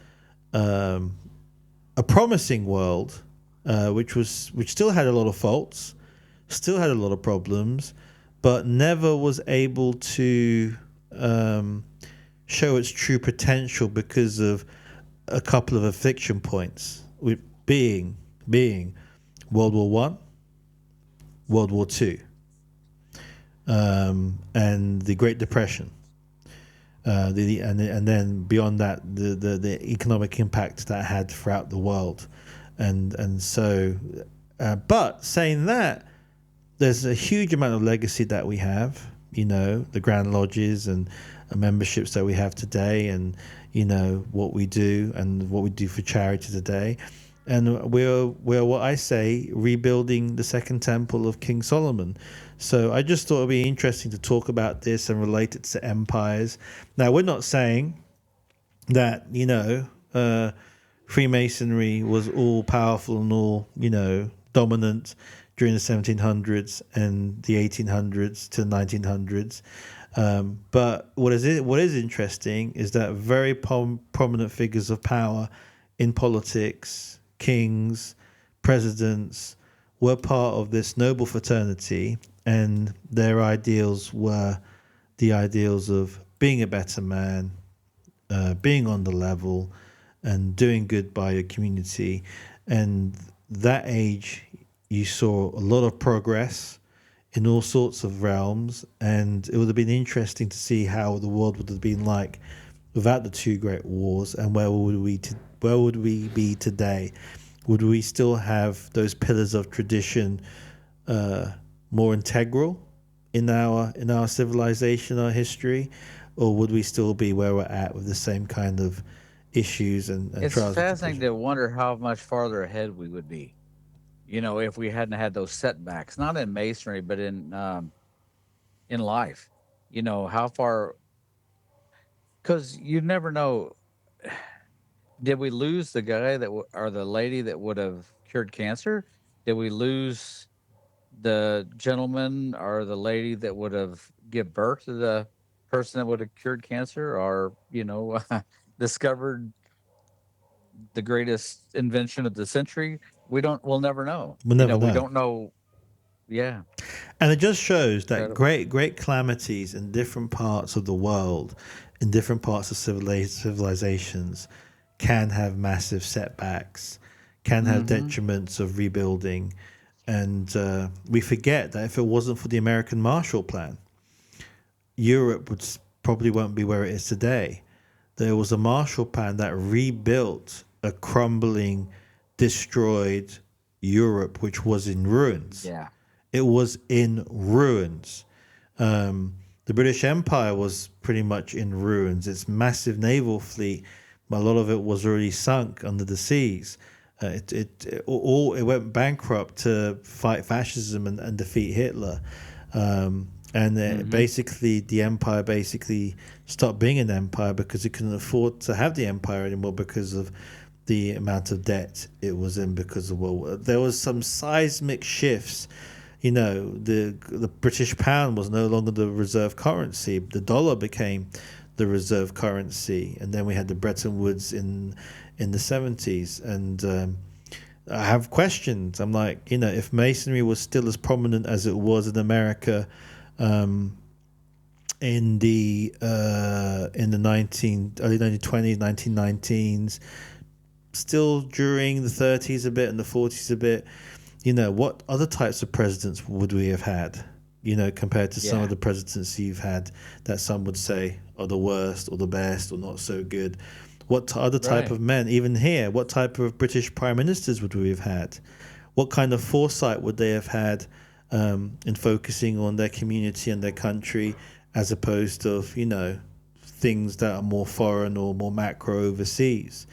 a promising world, which still had a lot of faults, still had a lot of problems, but never was able to show its true potential because of a couple of affliction points, with being World War One, World War Two, and the Great Depression. And then beyond that, the economic impact that had throughout the world, and so, but saying that, there's a huge amount of legacy that we have. You know, the Grand Lodges and memberships that we have today, and you know what we do and what we do for charity today, and we're what I say rebuilding the Second Temple of King Solomon. So I just thought it'd be interesting to talk about this and relate it to empires. Now we're not saying that Freemasonry was all powerful and all dominant during the 1700s and the 1800s to the 1900s. But what is interesting is that very prominent figures of power in politics, kings, presidents, were part of this noble fraternity, and their ideals were the ideals of being a better man, being on the level, and doing good by your community. And that age, you saw a lot of progress in all sorts of realms, and it would have been interesting to see how the world would have been like without the two great wars, and where would we be today? Would we still have those pillars of tradition more integral in our civilization, our history, or would we still be where we're at with the same kind of issues and It's trials? fascinating to wonder how much farther ahead we would be, if we hadn't had those setbacks, not in masonry, but in life. How far, because you never know. Did we lose the guy or the lady that would have cured cancer? Did we lose the gentleman or the lady that would have give birth to the person that would have cured cancer, or discovered the greatest invention of the century? We'll never know. We'll never know. We don't know. Yeah. And it just shows that Incredible. great calamities in different parts of the world, in different parts of civilizations, can have massive setbacks, can have detriments of rebuilding. And we forget that if it wasn't for the American Marshall Plan, Europe probably won't be where it is today. There was a Marshall Plan that rebuilt a crumbling, destroyed Europe, which was in ruins. Yeah. It was in ruins. The British Empire was pretty much in ruins. Its massive naval fleet, a lot of it was already sunk under the seas. It went bankrupt to fight fascism and defeat Hitler. Basically, the empire stopped being an empire because it couldn't afford to have the empire anymore because of the amount of debt it was in because of World War. There was some seismic shifts. The British pound was no longer the reserve currency. The dollar became the reserve currency, and then we had the Bretton Woods in the 70s. And I have questions. I'm like, if Masonry was still as prominent as it was in America in the early 1920s, 1919s, still during the 30s a bit and the 40s a bit, what other types of presidents would we have had, compared to some of the presidents you've had that some would say are the worst or the best or not so good? What other type of men, even here, what type of British prime ministers would we have had? What kind of foresight would they have had in focusing on their community and their country, as opposed to, things that are more foreign or more macro overseas?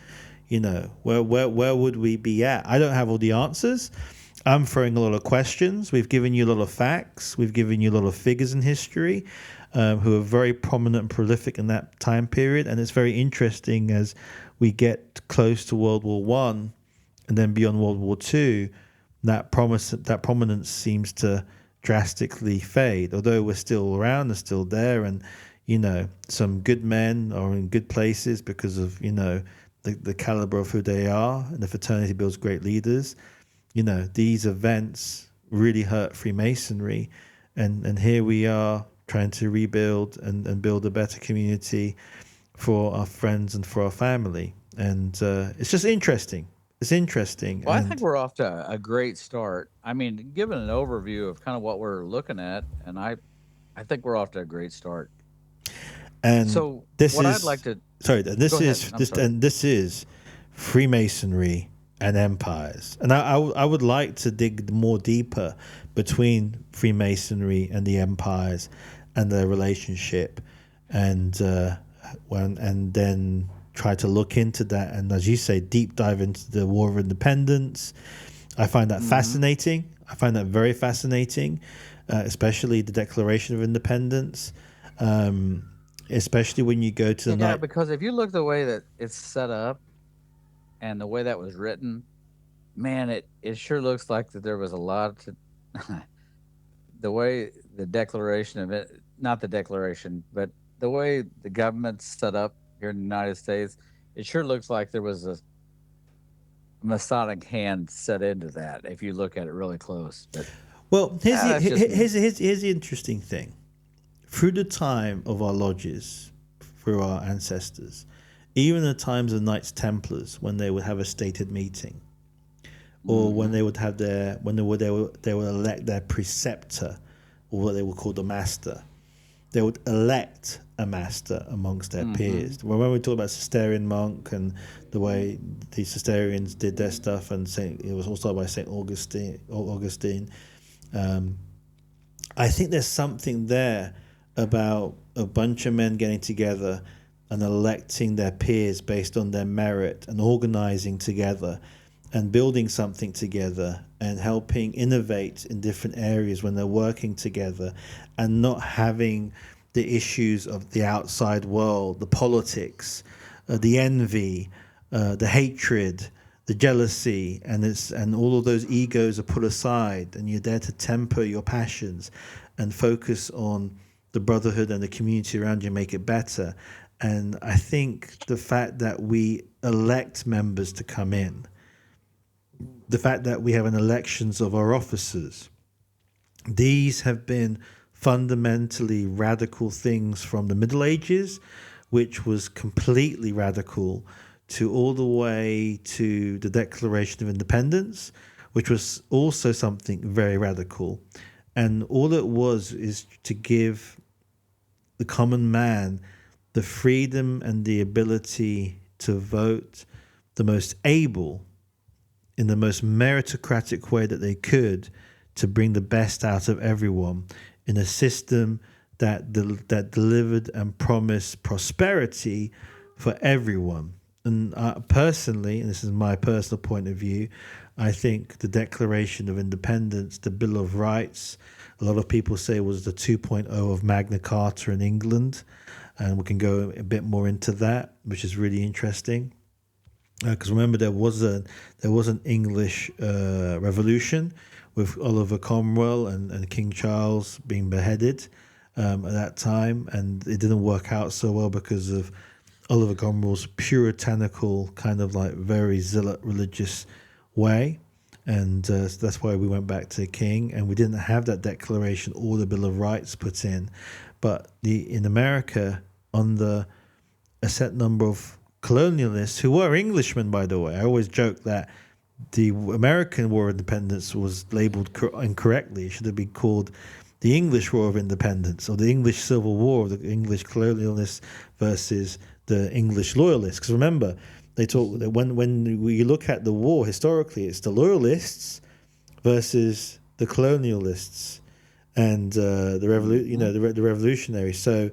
Where would we be at? I don't have all the answers. I'm throwing a lot of questions. We've given you a lot of facts. We've given you a lot of figures in history who are very prominent and prolific in that time period. And it's very interesting as we get close to World War One and then beyond World War Two, that prominence seems to drastically fade. Although we're still around, they're still there, and some good men are in good places because of the caliber of who they are, and the fraternity builds great leaders. These events really hurt Freemasonry, and here we are trying to rebuild and build a better community for our friends and for our family. And it's just interesting. It's interesting. Well, I think And we're off to a great start. I mean, given an overview of kind of what we're looking at, and I think we're off to a great start. and So, this what I'd like is to sorry, go ahead. I'm sorry. this is Freemasonry and empires. And I would like to dig more deeper between Freemasonry and the empires and their relationship, and and then try to look into that, and as you say, deep dive into the War of Independence. I find that fascinating. I find that very fascinating, especially the Declaration of Independence. Especially when you go to the Yeah, night. because if you look the way that it's set up and the way that was written, man, it sure looks like that there was a lot to the way the declaration of it, not the declaration, but the way the government's set up here in the United States, it sure looks like there was a Masonic hand set into that if you look at it really close. But Well, that's just me. here's the interesting thing. Through the time of our lodges, through our ancestors, even the times of Knights Templars, when they would have a stated meeting, or when they would have their when they would elect their preceptor, or what they would call the master, they would elect a master amongst their peers. When we talk about Cistercian monk and the way the Cistercians did their stuff, and it was also by Saint Augustine. I think there's something there about a bunch of men getting together and electing their peers based on their merit and organizing together and building something together and helping innovate in different areas when they're working together, and not having the issues of the outside world, the politics, the envy, the hatred, the jealousy, and all of those egos are put aside, and you're there to temper your passions and focus on the brotherhood and the community around you, make it better. And I think the fact that we elect members to come in, the fact that we have an elections of our officers, these have been fundamentally radical things from the Middle Ages, which was completely radical, to all the way to the Declaration of Independence, which was also something very radical. And all it was is to give the common man the freedom and the ability to vote the most able, in the most meritocratic way that they could, to bring the best out of everyone in a system that delivered and promised prosperity for everyone. And personally, and this is my personal point of view, I think the Declaration of Independence, the Bill of Rights, a lot of people say was the 2.0 of Magna Carta in England, and we can go a bit more into that, which is really interesting. Because remember, there was an English Revolution with Oliver Cromwell and King Charles being beheaded at that time, and it didn't work out so well because of Oliver Cromwell's puritanical kind of like very zealot religious way, and so that's why we went back to the King, and we didn't have that Declaration or the Bill of Rights put in. But in America, under a set number of colonialists who were Englishmen, by the way. I always joke that the American War of Independence was labeled incorrectly. It should have been called the English War of Independence, or the English Civil War, the English colonialists versus the English loyalists. Because remember, they talk that when we look at the war historically, it's the loyalists versus the colonialists and the revolutionaries. So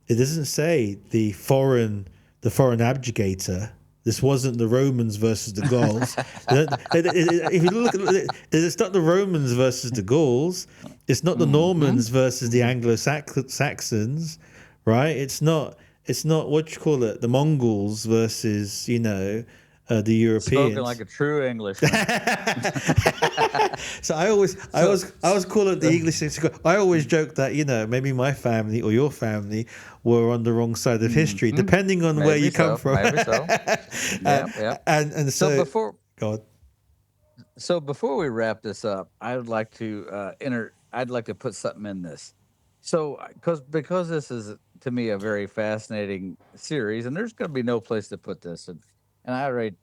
it doesn't say the foreign abjugator. This wasn't the Romans versus the Gauls. If you look at it, it's not the Romans versus the Gauls. It's not the Normans versus the Anglo-Saxons, right? It's not what you call it, the Mongols versus the Europeans. Spoken like a true Englishman. So I always call it the English. I always joke that maybe my family or your family were on the wrong side of history, depending on where you come from. Maybe so. Yeah. And so before God. So before we wrap this up, I would like to I'd like to put something in this. So because this is to me a very fascinating series, and there's going to be no place to put this, and I already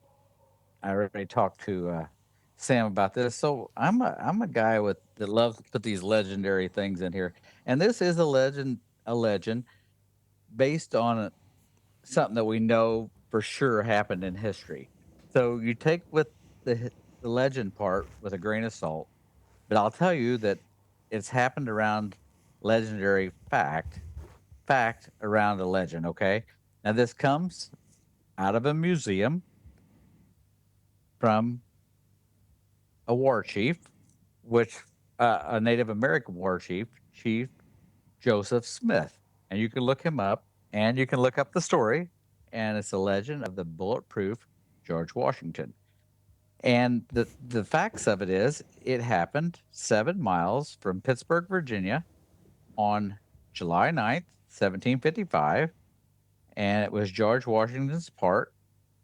I already talked to Sam about this. So I'm a guy that loves to put these legendary things in here, and this is a legend based on something that we know for sure happened in history. So you take with the legend part with a grain of salt, but I'll tell you that it's happened around legendary fact around a legend. Okay, now this comes out of a museum from a war chief, which a Native American war chief Joseph Smith, and you can look him up, and you can look up the story, and it's a legend of the bulletproof George Washington. And the facts of it is, it happened 7 miles from Pittsburgh, Virginia, on July 9th, 1755, and it was George Washington's part.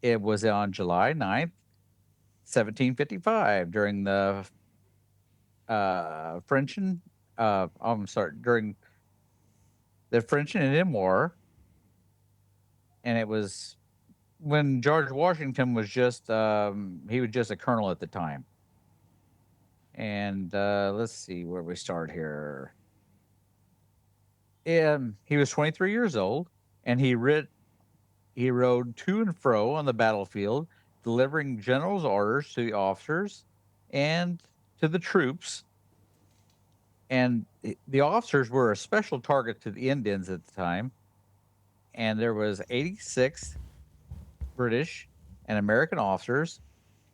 It was on July 9th, 1755, during the French and I'm sorry, during the French and Indian War, and it was when George Washington was just he was just a colonel at the time. And let's see where we start here. He was 23 years old, and he rode to and fro on the battlefield, delivering general's orders to the officers and to the troops. And the officers were a special target to the Indians at the time. And there was 86 British and American officers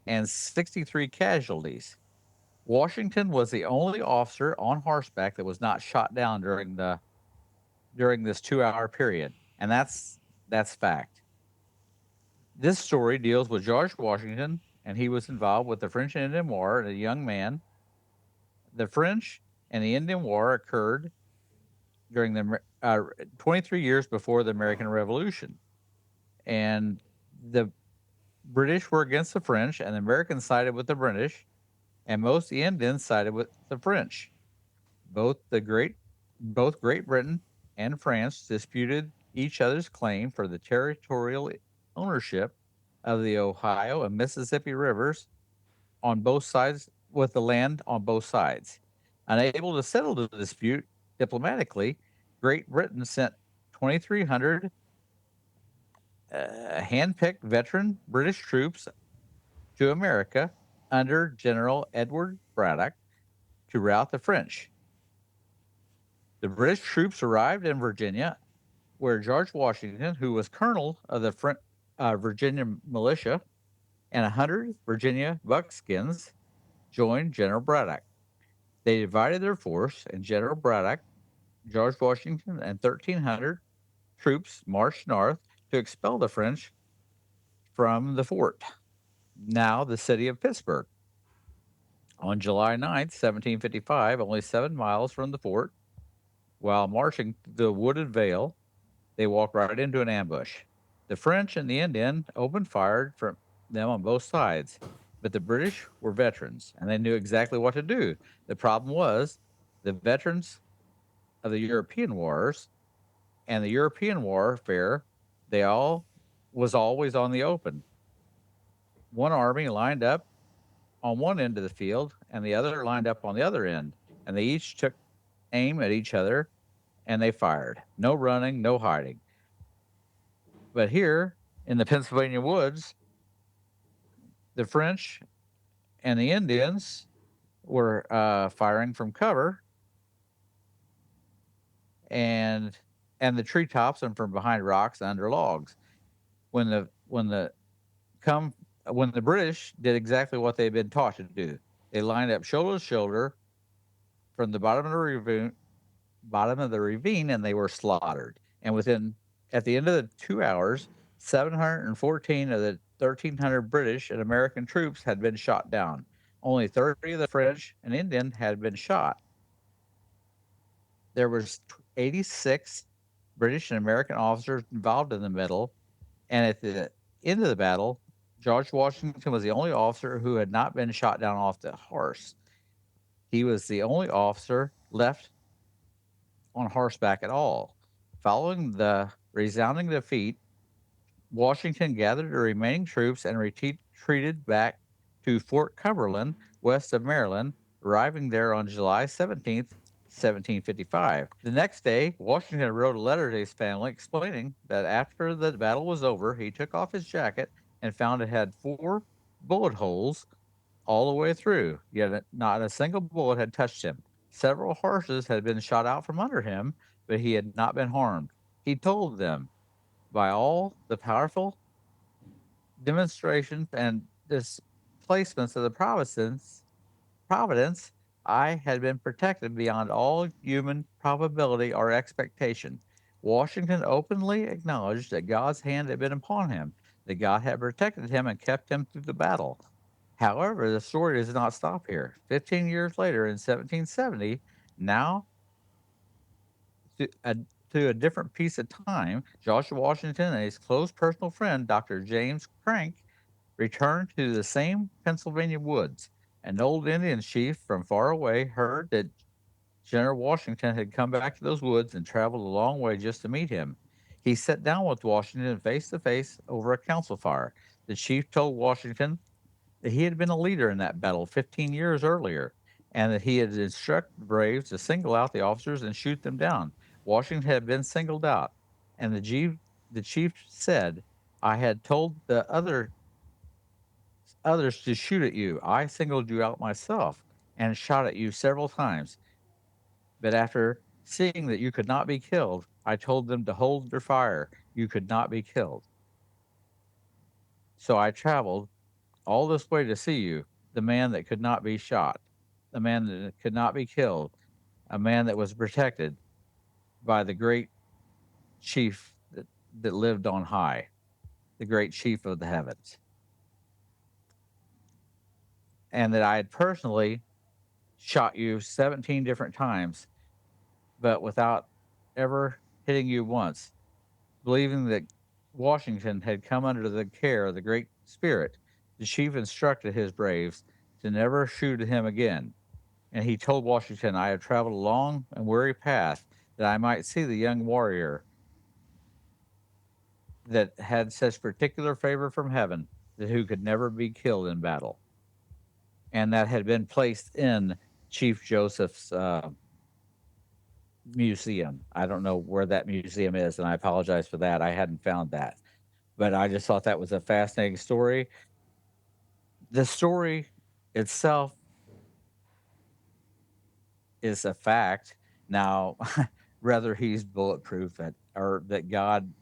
and 63 casualties. Washington was the only officer on horseback that was not shot down during this 2-hour period, and that's fact. This story deals with George Washington, and he was involved with the French and Indian War as a young man. The French and the Indian War occurred during the 23 years before the American Revolution, and the British were against the French, and the Americans sided with the British, and most Indians sided with the French. Both the great both Great Britain and France disputed each other's claim for the territorial ownership of the Ohio and Mississippi rivers on both sides, with the land on both sides. Unable to settle the dispute diplomatically, Great Britain sent 2,300 hand-picked veteran British troops to America under General Edward Braddock to rout the French. The British troops arrived in Virginia, where George Washington, who was colonel of the Virginia militia, and 100 Virginia buckskins joined General Braddock. They divided their force, and General Braddock, George Washington, and 1,300 troops marched north to expel the French from the fort, now the city of Pittsburgh. On July 9th, 1755, only 7 miles from the fort, while marching through the wooded vale, they walked right into an ambush. The French and the Indian opened fire from them on both sides, but the British were veterans and they knew exactly what to do. The problem was the veterans of the European wars and the European warfare, they all was always on the open. One army lined up on one end of the field and the other lined up on the other end, and they each took aim at each other and they fired. No running, no hiding. But here in the Pennsylvania woods, the French and the Indians were firing from cover, and the treetops and from behind rocks and under logs. When the when the come when the British did exactly what they'd been taught to do, they lined up shoulder to shoulder from the bottom of the ravine, and they were slaughtered. And at the end of the 2 hours, 714 of the 1,300 British and American troops had been shot down. Only 30 of the French and Indian had been shot. There was 86 British and American officers involved in the battle, and at the end of the battle, George Washington was the only officer who had not been shot down off the horse. He was the only officer left on horseback at all. Following the resounding defeat, Washington gathered the remaining troops and retreated back to Fort Cumberland, west of Maryland, arriving there on July 17th, 1755. The next day, Washington wrote a letter to his family explaining that after the battle was over, he took off his jacket and found it had 4 bullet holes all the way through, yet not a single bullet had touched him. Several horses had been shot out from under him, but he had not been harmed. He told them, by all the powerful demonstrations and displacements of the Providence, I had been protected beyond all human probability or expectation. Washington openly acknowledged that God's hand had been upon him, that God had protected him and kept him through the battle. However, the story does not stop here. 15 years later, in 1770, now to a, to a different piece of time, Joshua Washington and his close personal friend, Dr. James Crank, returned to the same Pennsylvania woods. An old Indian chief from far away heard that General Washington had come back to those woods and traveled a long way just to meet him. He sat down with Washington face to face over a council fire. The chief told Washington that he had been a leader in that battle 15 years earlier, and that he had instructed the braves to single out the officers and shoot them down. Washington had been singled out, and the chief said, "I had told the others to shoot at you. I singled you out myself and shot at you several times. But after seeing that you could not be killed, I told them to hold their fire. You could not be killed. So I traveled all this way to see you, the man that could not be shot, the man that could not be killed, a man that was protected by the great chief that lived on high, the great chief of the heavens, and that I had personally shot you 17 different times, but without ever hitting you once, believing that Washington had come under the care of the Great Spirit. The chief instructed his braves to never shoot at him again. And he told Washington, I have traveled a long and weary path that I might see the young warrior that had such particular favor from heaven that who could never be killed in battle. And that had been placed in Chief Joseph's museum. I don't know where that museum is, and I apologize for that. I hadn't found that. But I just thought that was a fascinating story. The story itself is a fact. Now, whether he's bulletproof or that God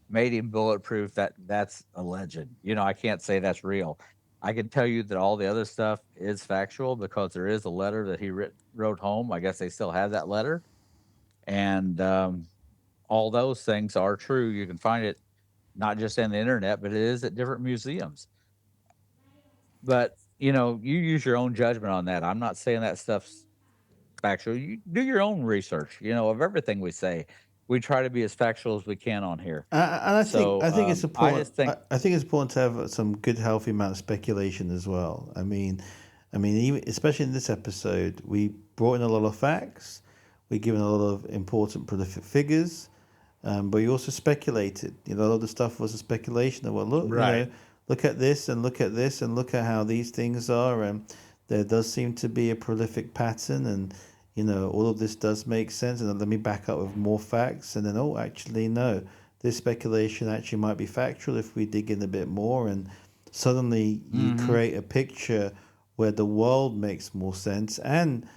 made him bulletproof, that's a legend. I can't say that's real. I can tell you that all the other stuff is factual because there is a letter that he wrote home. I guess they still have that letter. And all those things are true. You can find it not just on the internet, but it is at different museums. But you use your own judgment on that. I'm not saying that stuff's factual. You do your own research. Of everything we say, we try to be as factual as we can on here. And So I think it's I important. just think, I think it's important to have some good, healthy amount of speculation as well. I mean, even especially in this episode, we brought in a lot of facts. We given a lot of important prolific figures, but we also speculated. A lot of the stuff was a speculation. Of, well, look, right. look at this and look at this and look at how these things are, and there does seem to be a prolific pattern, and all of this does make sense. And then let me back up with more facts, and then actually no, this speculation actually might be factual if we dig in a bit more, and suddenly you Mm-hmm. create a picture where the world makes more sense. And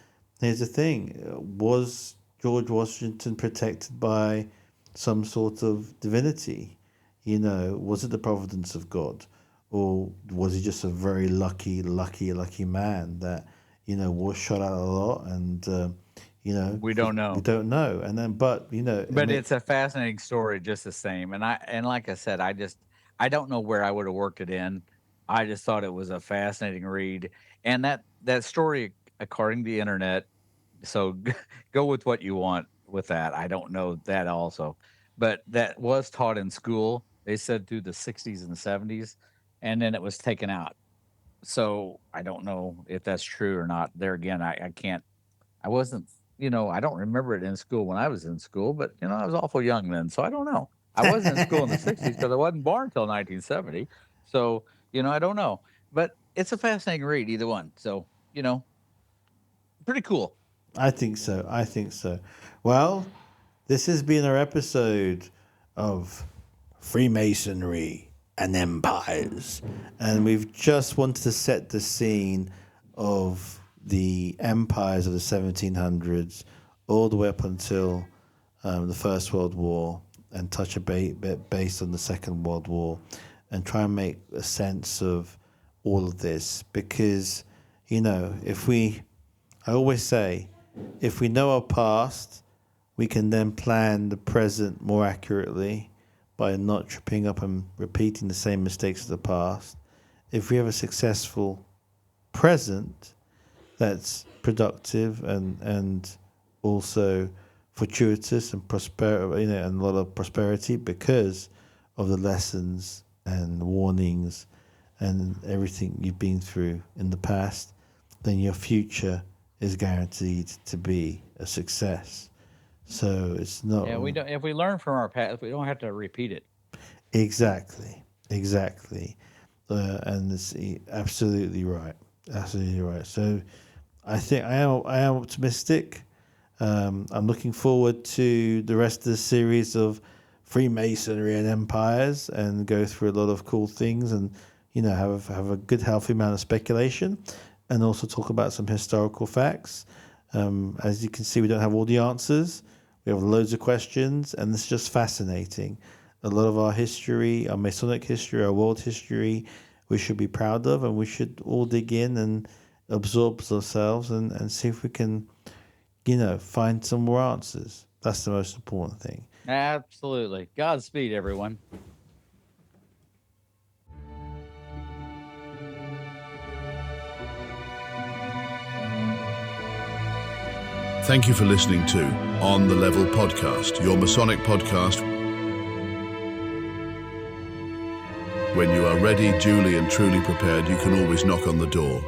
here's the thing: was George Washington protected by some sort of divinity? Was it the providence of God? Or was he just a very lucky man that, was shot at a lot and, We don't we know. don't know. And then, but, I But mean, it's a fascinating story just the same. And like I said, I don't know where I would have worked it in. I just thought it was a fascinating read. And that story, according to the internet, so go with what you want with that. I don't know that also. But that was taught in school. They said through the 60s and 70s, and then it was taken out. So I don't know if that's true or not. There again, I can't I wasn't, I don't remember it in school when I was in school, but I was awful young then, so I don't know. I wasn't in school in the 60s because I wasn't born until 1970. So, I don't know. But it's a fascinating read, either one. So, pretty cool. I think so. Well, this has been our episode of Freemasonry and Empires. And we've just wanted to set the scene of the empires of the 1700s all the way up until the First World War, and touch a bit based on the Second World War, and try and make a sense of all of this. Because, I always say, if we know our past, we can then plan the present more accurately by not tripping up and repeating the same mistakes of the past. If we have a successful present that's productive and also fortuitous and and a lot of prosperity because of the lessons and warnings and everything you've been through in the past, then your future is guaranteed to be a success. So it's not. Yeah, we don't. If we learn from our past, we don't have to repeat it. Exactly. And it's absolutely right. Absolutely right. So I think I am optimistic. I'm looking forward to the rest of the series of Freemasonry and Empires, and go through a lot of cool things, and have a good healthy amount of speculation, and also talk about some historical facts. As you can see, we don't have all the answers. We have loads of questions, and it's just fascinating. A lot of our history, our Masonic history, our world history, we should be proud of, and we should all dig in and absorb ourselves and see if we can, find some more answers. That's the most important thing. Absolutely. Godspeed, everyone. Thank you for listening to On the Level Podcast, your Masonic podcast. When you are ready, duly and truly prepared, you can always knock on the door.